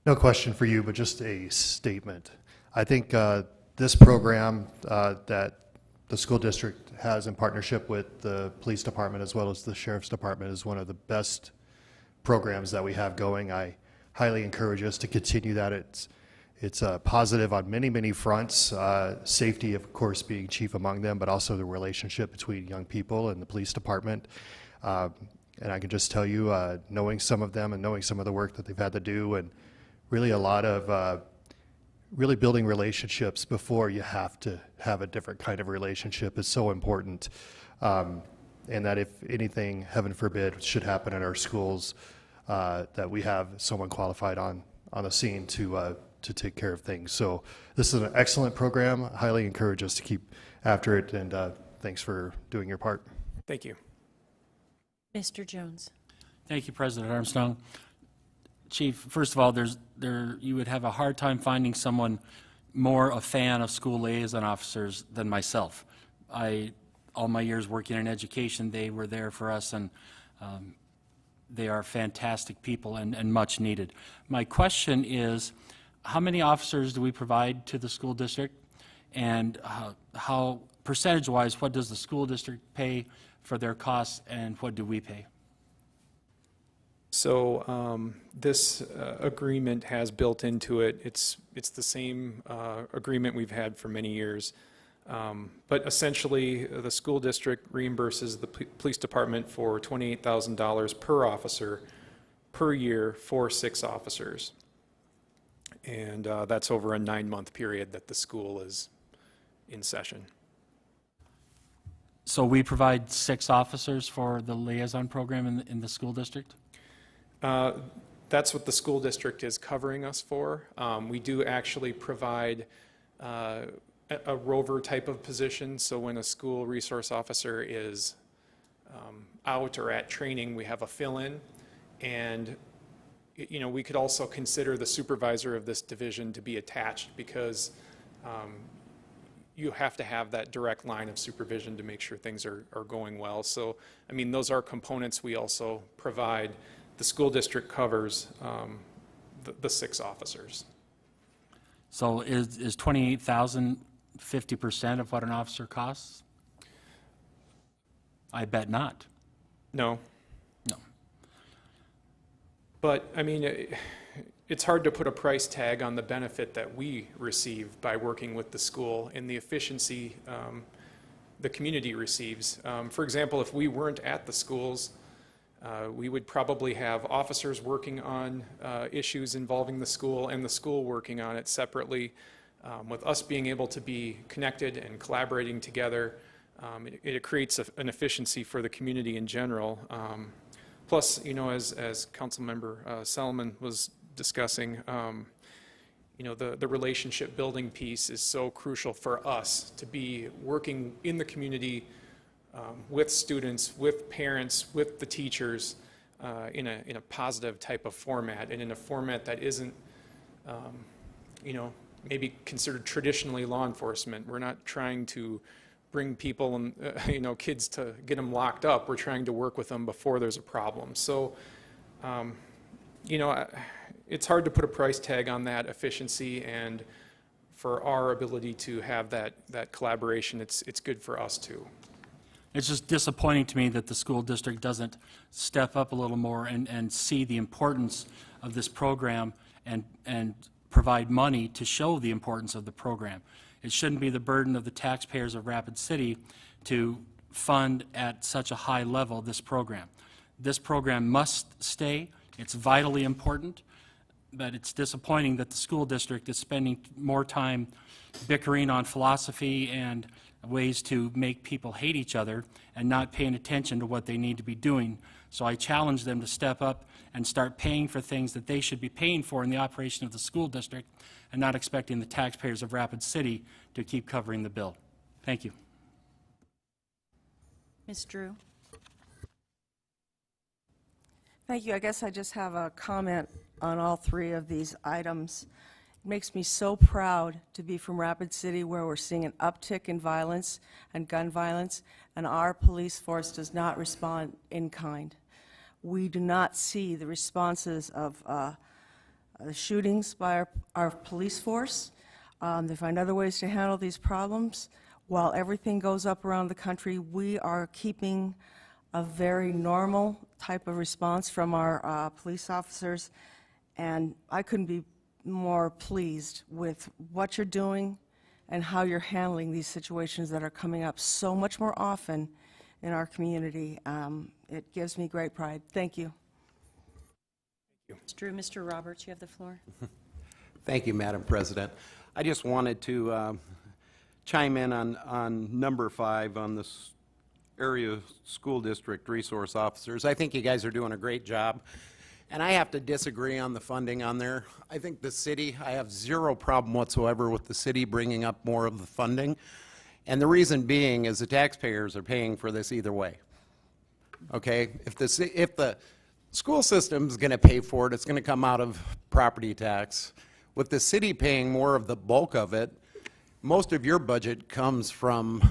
No question for you, but just a statement. I think this program that the school district has in partnership with the police department as well as the sheriff's department is one of the best programs that we have going. I highly encourage us to continue that. It's positive on many, many fronts. Safety, of course, being chief among them, but also the relationship between young people and the police department. And I can just tell you, knowing some of them and knowing some of the work that they've had to do, and really a lot of really building relationships before you have to have a different kind of relationship is so important. And that if anything, heaven forbid, should happen in our schools, that we have someone qualified on the scene to take care of things. So this is an excellent program. I highly encourage us to keep after it, and thanks for doing your part. Thank you. Mr. Jones. Thank you, President Armstrong. Chief, first of all, you would have a hard time finding someone more a fan of school liaison officers than myself. All my years working in education, they were there for us, and they are fantastic people and much needed. My question is, how many officers do we provide to the school district? And how, percentage-wise, what does the school district pay for their costs, and what do we pay? So this agreement has built into it, it's the same agreement we've had for many years. But essentially, the school district reimburses the police department for $28,000 per officer per year for 6 officers. And that's over a 9-month period that the school is in session. So we provide 6 officers for the liaison program in the school district? That's what the school district is covering us for. We do actually provide a rover type of position. So when a school resource officer is out or at training, we have a fill-in. And you know, we could also consider the supervisor of this division to be attached, because you have to have that direct line of supervision to make sure things are going well. So, I mean, those are components we also provide. The school district covers the 6 officers. So is 28,000 50% of what an officer costs? I bet not. No. No. But, I mean, it's hard to put a price tag on the benefit that we receive by working with the school and the efficiency the community receives. For example, if we weren't at the schools, we would probably have officers working on issues involving the school and the school working on it separately. With us being able to be connected and collaborating together, it creates an efficiency for the community in general. Plus, you know, as Councilmember Solomon was discussing, you know, the relationship building piece is so crucial for us to be working in the community with students, with parents, with the teachers in a positive type of format, and in a format that isn't, you know, maybe considered traditionally law enforcement. We're not trying to bring people and you know, kids to get them locked up. We're trying to work with them before there's a problem. So, you know, it's hard to put a price tag on that efficiency, and for our ability to have that collaboration, it's good for us too. It's just disappointing to me that the school district doesn't step up a little more and see the importance of this program and provide money to show the importance of the program. It shouldn't be the burden of the taxpayers of Rapid City to fund at such a high level this program. This program must stay. It's vitally important, but it's disappointing that the school district is spending more time bickering on philosophy and ways to make people hate each other and not paying attention to what they need to be doing. So I challenge them to step up and start paying for things that they should be paying for in the operation of the school district, and not expecting the taxpayers of Rapid City to keep covering the bill. Thank you. Ms. Drew. Thank you. I guess I just have a comment on all 3 of these items. It makes me so proud to be from Rapid City, where we're seeing an uptick in violence and gun violence, and our police force does not respond in kind. We do not see the responses of the shootings by our police force. They find other ways to handle these problems. While everything goes up around the country, we are keeping a very normal type of response from our police officers, and I couldn't be more pleased with what you're doing and how you're handling these situations that are coming up so much more often in our community. It gives me great pride. Thank you. Ms. Drew, Mr. Roberts, you have the floor. Thank you, Madam President. I just wanted to chime in on number 5 on this area school district resource officers. I think you guys are doing a great job. And I have to disagree on the funding on there. I think the city, I have zero problem whatsoever with the city bringing up more of the funding. And the reason being is the taxpayers are paying for this either way. Okay? If the school system's going to pay for it, it's going to come out of property tax. With the city paying more of the bulk of it, most of your budget comes from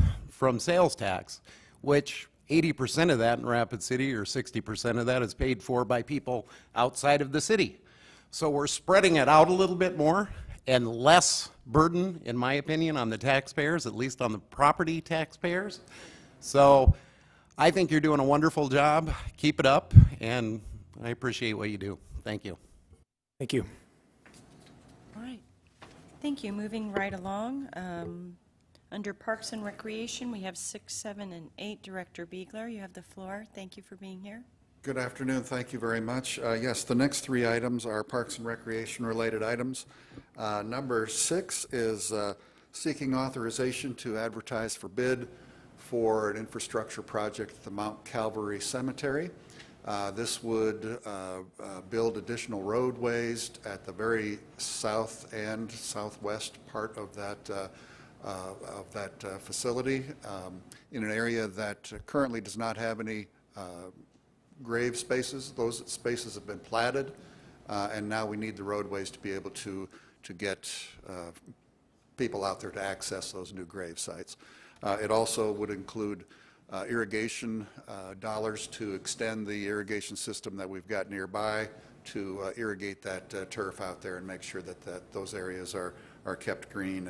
sales tax, which 80% of that in Rapid City or 60% of that is paid for by people outside of the city. So we're spreading it out a little bit more and less burden, in my opinion, on the taxpayers, at least on the property taxpayers. So I think you're doing a wonderful job. Keep it up, and I appreciate what you do. Thank you. Thank you. All right. Thank you. Moving right along. Under Parks and Recreation, we have 6, 7, and 8. Director Beegler, you have the floor. Thank you for being here. Good afternoon. Thank you very much. Yes, the next 3 items are Parks and Recreation related items. Number 6 is seeking authorization to advertise for bid for an infrastructure project at the Mount Calvary Cemetery. This would build additional roadways at the very south and southwest part of that facility in an area that currently does not have any grave spaces. Those spaces have been platted, and now we need the roadways to be able to get people out there to access those new grave sites. It also would include irrigation dollars to extend the irrigation system that we've got nearby to irrigate that turf out there and make sure that those areas are kept green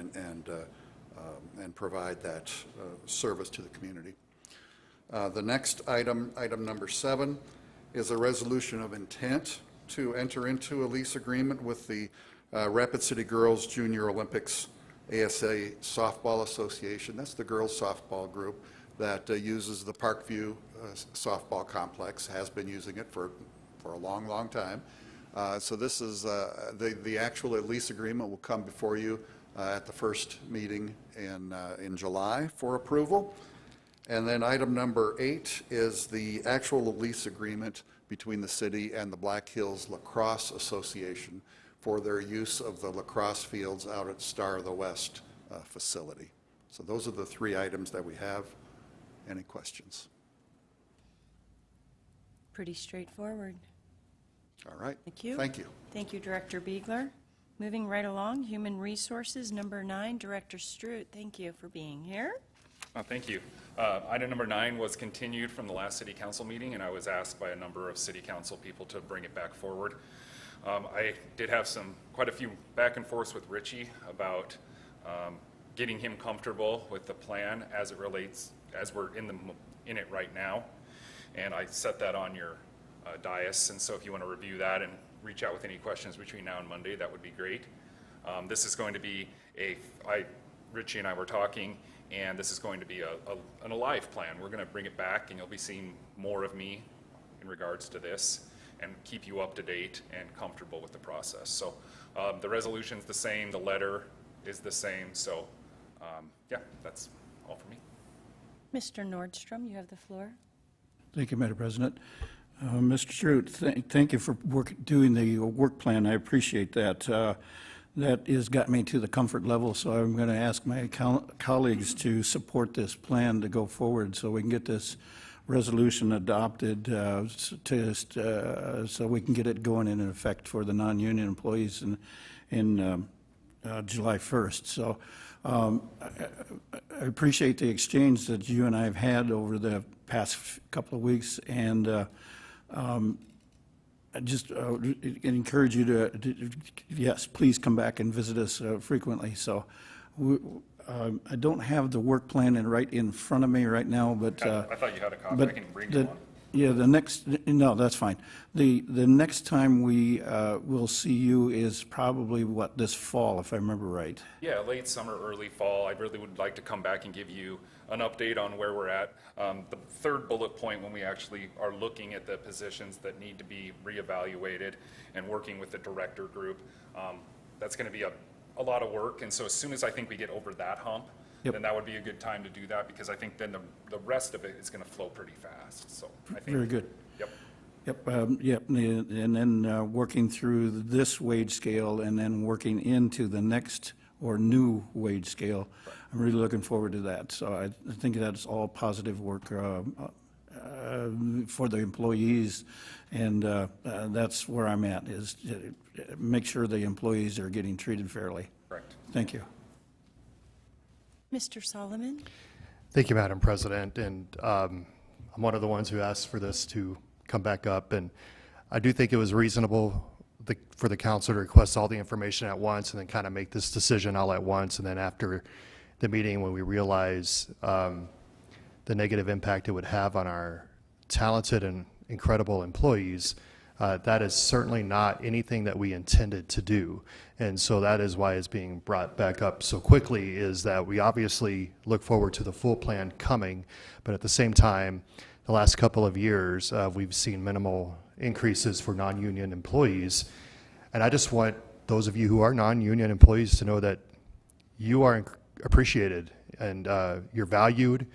and provide that service to the community. The next item, item number 7, is a resolution of intent to enter into a lease agreement with the Rapid City Girls Junior Olympics ASA Softball Association. That's the girls softball group that uses the Parkview softball complex, has been using it for a long, long time. So this is the actual lease agreement will come before you at the first meeting in July for approval. And then item number 8 is the actual lease agreement between the city and the Black Hills Lacrosse Association for their use of the lacrosse fields out at Star of the West facility. So those are the 3 items that we have. Any questions? Pretty straightforward. All right. Thank you. Thank you. Thank you, Director Beegler. Moving right along, Human Resources, number 9, Director Strout. Thank you for being here. Thank you. Item number 9 was continued from the last City Council meeting, and I was asked by a number of City Council people to bring it back forward. I did have quite a few back and forths with Richie about getting him comfortable with the plan as it relates, as we're in it right now. And I set that on your dais, and so if you want to review that and reach out with any questions between now and Monday, that would be great. This is going to be Richie and I were talking, and this is going to be an alive plan. We're going to bring it back, and you'll be seeing more of me in regards to this and keep you up to date and comfortable with the process. So the resolution's the same, the letter is the same, so yeah, that's all for me. Mr. Nordstrom, you have the floor. Thank you, Madam President. Mr. Strout, thank you for doing the work plan. I appreciate that. That has got me to the comfort level, so I'm going to ask my colleagues to support this plan to go forward so we can get this resolution adopted so we can get it going in effect for the non-union employees in July 1st. So I appreciate the exchange that you and I have had over the past couple of weeks, and I just encourage you to, yes, please come back and visit us frequently. So I don't have the work plan right in front of me right now, but I thought you had a copy. I can bring you one. Yeah, no, that's fine. The next time we will see you is probably, this fall, if I remember right. Yeah, late summer, early fall. I really would like to come back and give you an update on where we're at. The third bullet point, when we actually are looking at the positions that need to be reevaluated and working with the director group, That's going to be a lot of work. And so as soon as I think we get over that hump, Yep. then that would be a good time to do that, because I think then the rest of it is going to flow pretty fast. So I think. Very good. Yep. Yep, and then working through this wage scale and then working into the next or new wage scale. I'm really looking forward to that. So I think that's all positive work for the employees, and that's where I'm at, is to make sure the employees are getting treated fairly. Correct. Thank you. Mr. Solomon? Thank you, Madam President. And I'm one of the ones who asked for this to come back up. And I do think it was reasonable for the council to request all the information at once and then kind of make this decision all at once. And then after the meeting, when we realize the negative impact it would have on our talented and incredible employees, that is certainly not anything that we intended to do. And so that is why it's being brought back up so quickly, is that we obviously look forward to the full plan coming, but at the same time, the last couple of years, we've seen minimal increases for non-union employees. And I just want those of you who are non-union employees to know that you are appreciated and you're valued.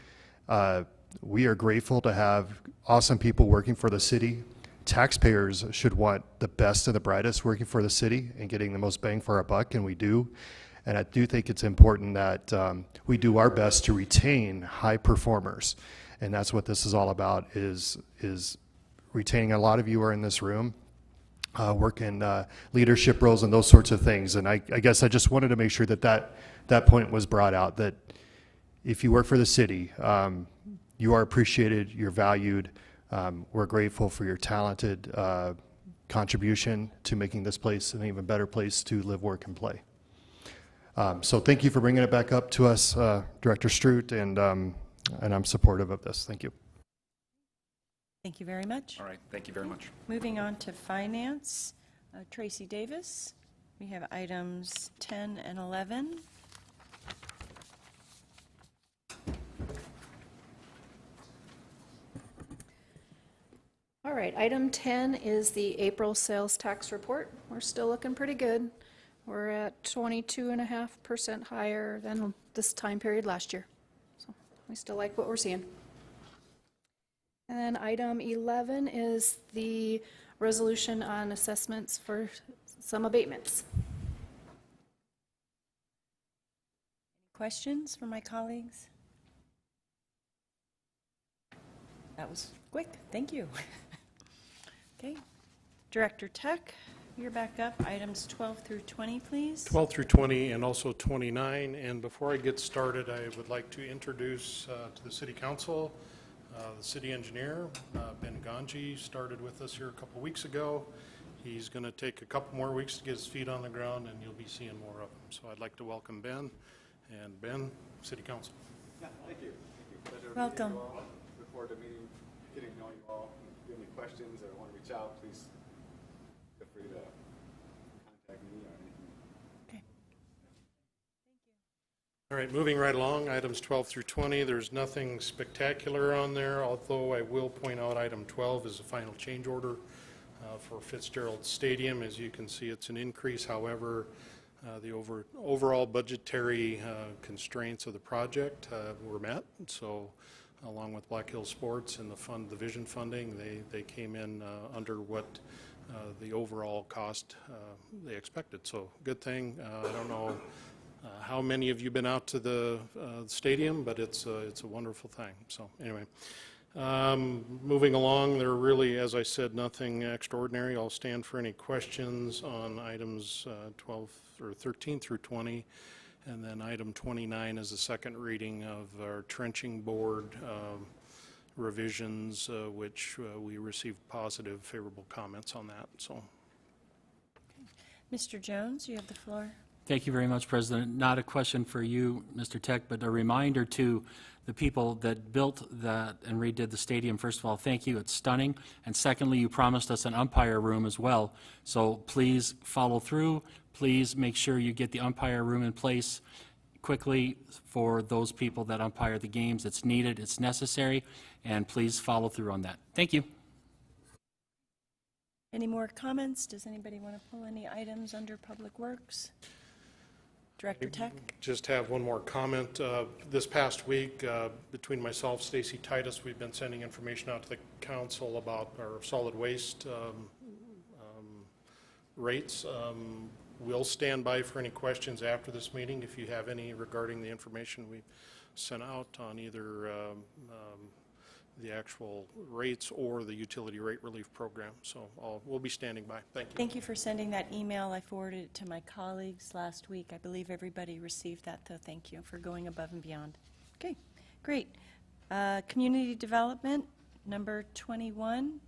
We are grateful to have awesome people working for the city. Taxpayers should want the best and the brightest working for the city and getting the most bang for our buck, and we do. And I do think it's important that we do our best to retain high performers. And that's what this is all about, is retaining. A lot of you are in this room, work in leadership roles and those sorts of things. And I guess I just wanted to make sure that that point was brought out, that if you work for the city, you are appreciated, you're valued. We're grateful for your talented contribution to making this place an even better place to live, work, and play. So thank you for bringing it back up to us, Director Strout, and I'm supportive of this. Thank you. Thank you very much. All right. Thank you very much. Moving on to finance, Tracy Davis. We have items 10 and 11. All right, item 10 is the April sales tax report. We're still looking pretty good. We're at 22.5% higher than this time period last year. So we still like what we're seeing. And then item 11 is the resolution on assessments for some abatements. Questions from my colleagues? That was quick. Thank you. Okay. Director Tuck, you're back up. Items 12 through 20, please. 12 through 20 and also 29. And before I get started, I would like to introduce to the City Council the City Engineer, Ben Ganji, started with us here a couple weeks ago. He's going to take a couple more weeks to get his feet on the ground, and you'll be seeing more of him. So I'd like to welcome Ben. And Ben, City Council. Yeah, thank you. Pleasure Welcome. meeting you all. Look forward to getting to know you all. If you have any questions or want to reach out, please feel free to contact me or anything. Okay. All right, moving right along, items 12 through 20. There's nothing spectacular on there, although I will point out item 12 is a final change order for Fitzgerald Stadium. As you can see, it's an increase. However, the overall budgetary constraints of the project were met. So along with Black Hills Sports and the vision funding, they came in under what the overall cost they expected. So good thing. I don't know how many of you been out to the stadium, but it's a wonderful thing. So anyway, moving along, there really, as I said, nothing extraordinary. I'll stand for any questions on items 12 or 13 through 20. And then item 29 is the second reading of our trenching board revisions, which we received positive, favorable comments on that. So, Mr. Jones, you have the floor. Thank you very much, President. Not a question for you, Mr. Tech, but a reminder to the people that built that and redid the stadium. First of all, thank you. It's stunning. And secondly, you promised us an umpire room as well. So please follow through. Please make sure you get the umpire room in place quickly for those people that umpire the games. It's needed, it's necessary, and please follow through on that. Thank you. Any more comments? Does anybody want to pull any items under Public Works? Director Tech? Just have one more comment. This past week, between myself, Stacy Titus, we've been sending information out to the council about our solid waste rates. We'll stand by for any questions after this meeting if you have any regarding the information we sent out on either the actual rates or the utility rate relief program. So we'll be standing by. Thank you. Thank you for sending that email. I forwarded it to my colleagues last week. I believe everybody received that, though. Thank you for going above and beyond. Okay, great. Community Development, number 21,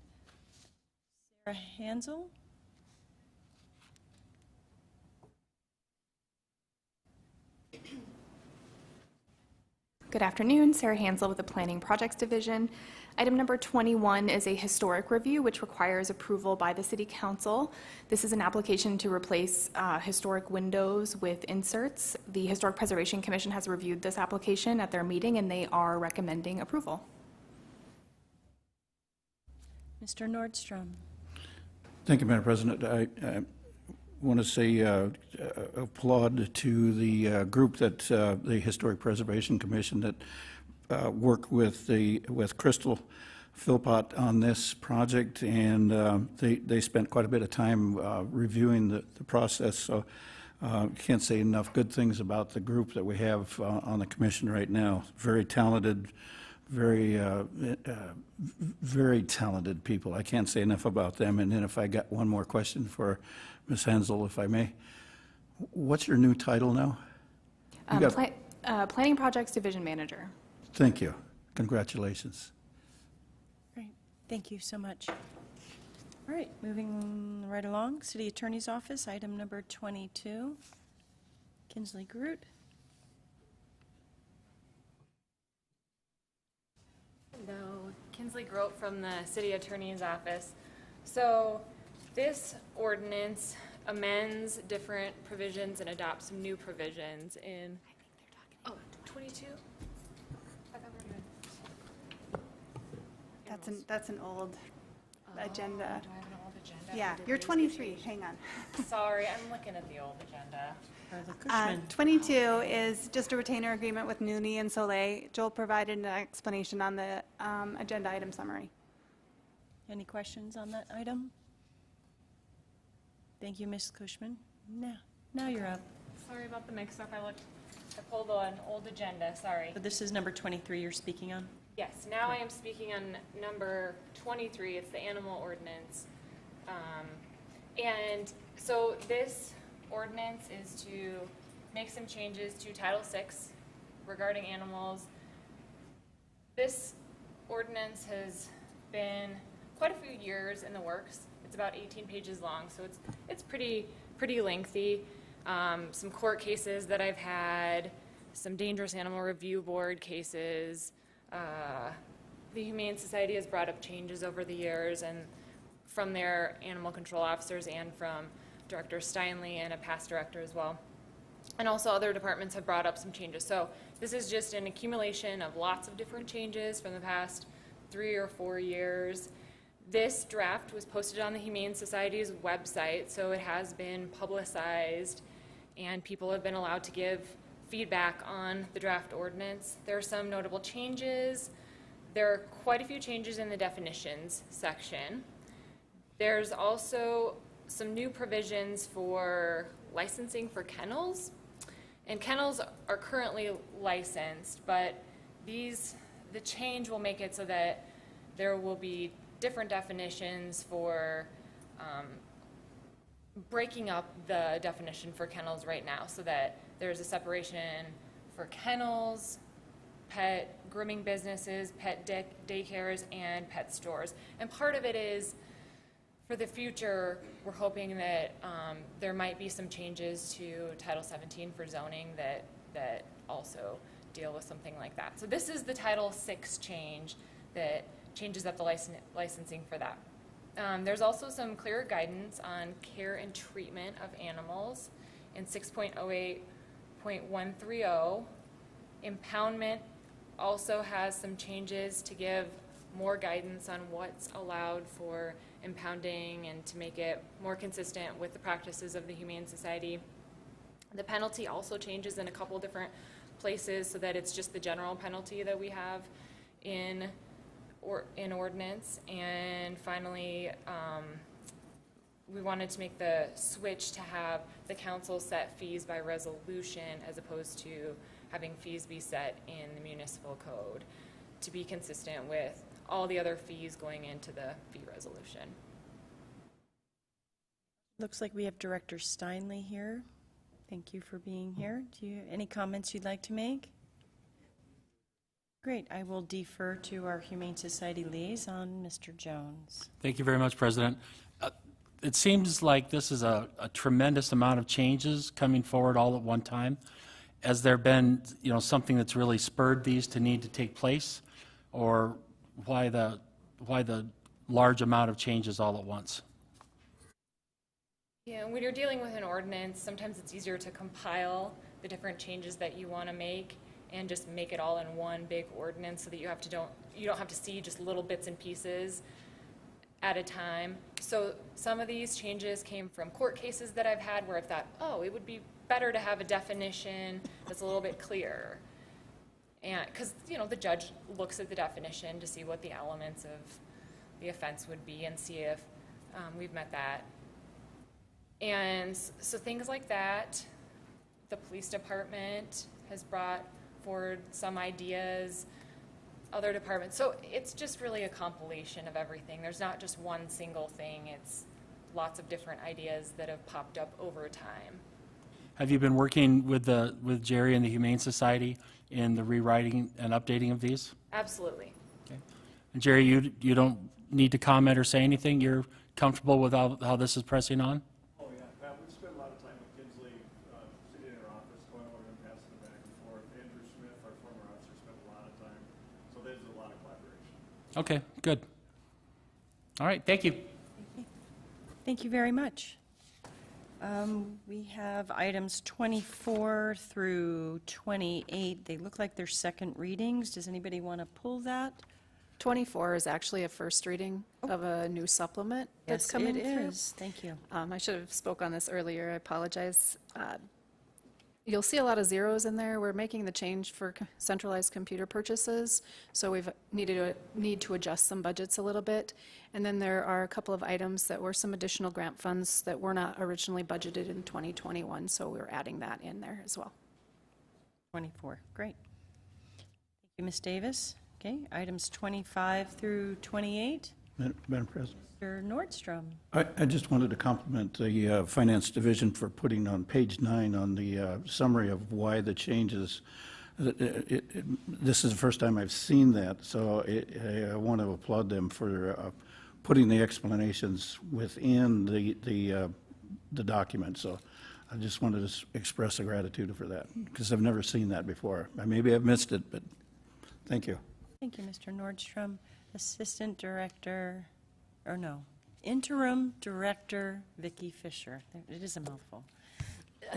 Sarah Hansel. Good afternoon, Sarah Hansel with the Planning Projects Division. Item number 21 is a historic review which requires approval by the City Council. This is an application to replace historic windows with inserts. The Historic Preservation Commission has reviewed this application at their meeting and they are recommending approval. Mr. Nordstrom. Thank you, Madam President. I want to say applaud to the group that the Historic Preservation Commission that worked with Crystal Philpott on this project, and they spent quite a bit of time reviewing the process. So can't say enough good things about the group that we have on the commission right now. Very talented, very talented people. I can't say enough about them. And then if I got one more question for Ms. Hansel, if I may. What's your new title now? Planning Projects Division Manager. Thank you. Congratulations. Great. Thank you so much. All right, moving right along. City Attorney's Office, item number 22. Kinsley Groot. Hello, Kinsley Grote from the City Attorney's Office. So this ordinance amends different provisions and adopts some new provisions in, I think they're talking 22? I thought we were doing That's an old agenda. Do I have an old agenda? Yeah, you're 23, hang on. Sorry, I'm looking at the old agenda. 22 is just a retainer agreement with Nooney and Soleil. Joel provided an explanation on the agenda item summary. Any questions on that item? Thank you, Ms. Cushman. Now you're up. Sorry about the mix-up. I pulled an old agenda, sorry. So this is number 23 you're speaking on? Yes, now I am speaking on number 23. It's the animal ordinance. And so this ordinance is to make some changes to Title VI regarding animals. This ordinance has been quite a few years in the works. It's about 18 pages long, so it's pretty lengthy. Some court cases that I've had, some Dangerous Animal Review Board cases. The Humane Society has brought up changes over the years, and from their animal control officers and from Director Steinley and a past director as well. And also other departments have brought up some changes. So this is just an accumulation of lots of different changes from the past 3 or 4 years. This draft was posted on the Humane Society's website, so it has been publicized, and people have been allowed to give feedback on the draft ordinance. There are some notable changes. There are quite a few changes in the definitions section. There's also some new provisions for licensing for kennels. And kennels are currently licensed, but the change will make it so that there will be different definitions for breaking up the definition for kennels right now, so that there's a separation for kennels, pet grooming businesses, pet daycares, and pet stores. And part of it is, for the future, we're hoping that there might be some changes to Title 17 for zoning that also deal with something like that. So this is the Title 6 change that changes up the licensing for that. There's also some clearer guidance on care and treatment of animals in 6.08.130. Impoundment also has some changes to give more guidance on what's allowed for impounding and to make it more consistent with the practices of the Humane Society. The penalty also changes in a couple different places so that it's just the general penalty that we have in ordinance. And finally, we wanted to make the switch to have the council set fees by resolution as opposed to having fees be set in the municipal code to be consistent with all the other fees going into the fee resolution. Looks like we have Director Steinle here. Thank you for being here. Do you any comments you'd like to make? Great. I will defer to our Humane Society liaison, Mr. Jones. Thank you very much, President. It seems like this is a tremendous amount of changes coming forward all at one time. Has there been, something that's really spurred these to need to take place, or why the large amount of changes all at once? Yeah, when you're dealing with an ordinance, sometimes it's easier to compile the different changes that you want to make and just make it all in one big ordinance so that you don't have to see just little bits and pieces at a time. So some of these changes came from court cases that I've had where I've thought, oh, it would be better to have a definition that's a little bit clearer. And because, the judge looks at the definition to see what the elements of the offense would be and see if we've met that. And so things like that, the police department has brought forward some ideas, other departments. So it's just really a compilation of everything. There's not just one single thing. It's lots of different ideas that have popped up over time. Have you been working with Jerry and the Humane Society in the rewriting and updating of these? Absolutely. Okay. And Jerry, you don't need to comment or say anything? You're comfortable with how this is pressing on? Oh, yeah. We spent a lot of time with Kinsley, sitting in our office, going over and passing it back and forth. Andrew Smith, our former officer, spent a lot of time. So there's a lot of collaboration. Okay, good. All right, thank you. Thank you very much. We have items 24 through 28. They look like they're second readings. Does anybody want to pull that? 24 is actually a first reading of a new supplement that's coming through. Yes, it is. Thank you. I should have spoke on this earlier. I apologize. You'll see a lot of zeros in there. We're making the change for centralized computer purchases, so we've need to adjust some budgets a little bit. And then there are a couple of items that were some additional grant funds that were not originally budgeted in 2021, so we're adding that in there as well. 24. Great. Thank you, Ms. Davis. Okay, items 25 through 28. Madam President. Mr. Nordstrom. I just wanted to compliment the Finance Division for putting on page 9 on the summary of why the changes. This is the first time I've seen that, so I want to applaud them for putting the explanations within the document. So I just wanted to express a gratitude for that, because I've never seen that before. Maybe I've missed it, but thank you. Thank you, Mr. Nordstrom. Assistant Director, or no, Interim Director Vicki Fisher. It is a mouthful.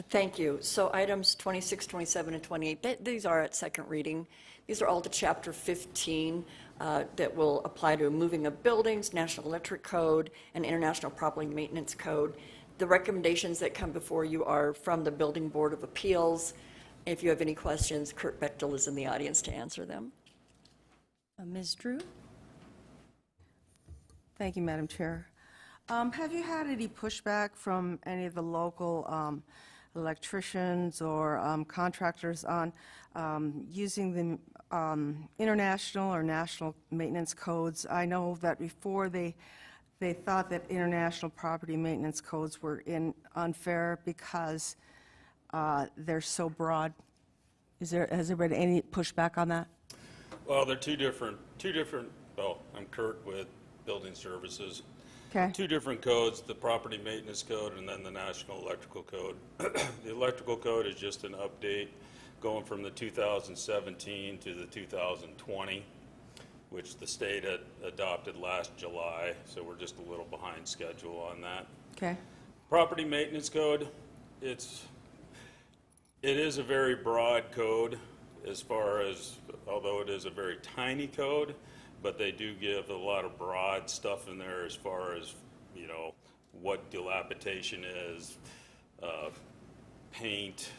Thank you. So items 26, 27, and 28, these are at second reading. These are all to Chapter 15 that will apply to moving of buildings, National Electric Code, and International Property Maintenance Code. The recommendations that come before you are from the Building Board of Appeals. If you have any questions, Kurt Bechtel is in the audience to answer them. Ms. Drew? Thank you, Madam Chair. Have you had any pushback from any of the local electricians or contractors on using the international or national maintenance codes? I know that before they thought that international property maintenance codes were unfair because they're so broad. Has there been any pushback on that? Well, they're two different, well, I'm Kurt with Building Services. Okay. Two different codes, the Property Maintenance Code and then the National Electrical Code. The Electrical Code is just an update going from the 2017 to the 2020, which the state had adopted last July, so we're just a little behind schedule on that. Okay. Property Maintenance Code, it is a very broad code as far as, although it is a very tiny code, but they do give a lot of broad stuff in there as far as, you know, what dilapidation is, paint,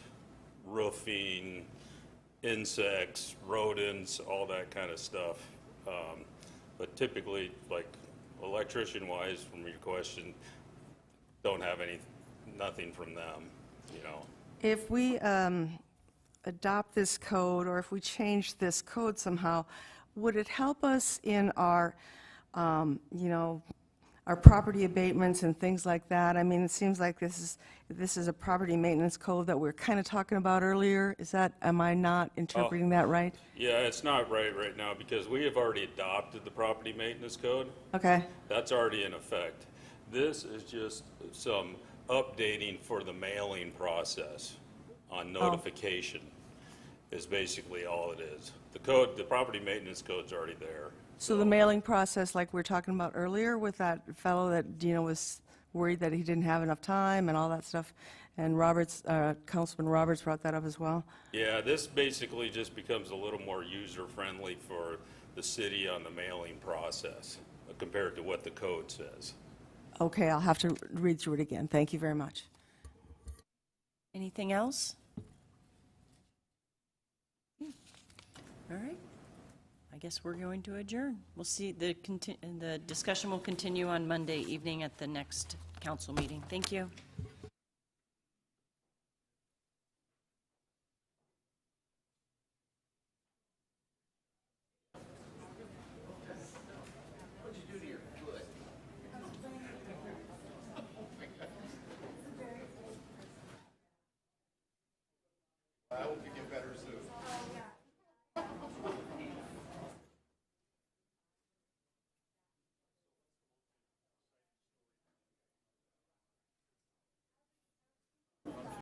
roofing, insects, rodents, all that kind of stuff. But typically, like electrician-wise, from your question, don't have nothing from them, you know. If we adopt this code, or if we change this code somehow, would it help us in our, you know, our property abatements and things like that? I mean, it seems like this is a property maintenance code that we are kind of talking about earlier. Is that, am I not interpreting that right? Yeah, it's not right now because we have already adopted the property maintenance code. Okay. That's already in effect. This is just some updating for the mailing process on notification is basically all it is. The code, the property maintenance code's already there. So the mailing process, like we were talking about earlier with that fellow that, you know, was worried that he didn't have enough time and all that stuff, and Roberts, Councilman Roberts brought that up as well. Yeah, this basically just becomes a little more user-friendly for the city on the mailing process compared to what the code says. Okay, I'll have to read through it again. Thank you very much. Anything else? All right. I guess we're going to adjourn. We'll see, the discussion will continue on Monday evening at the next council meeting. Thank you.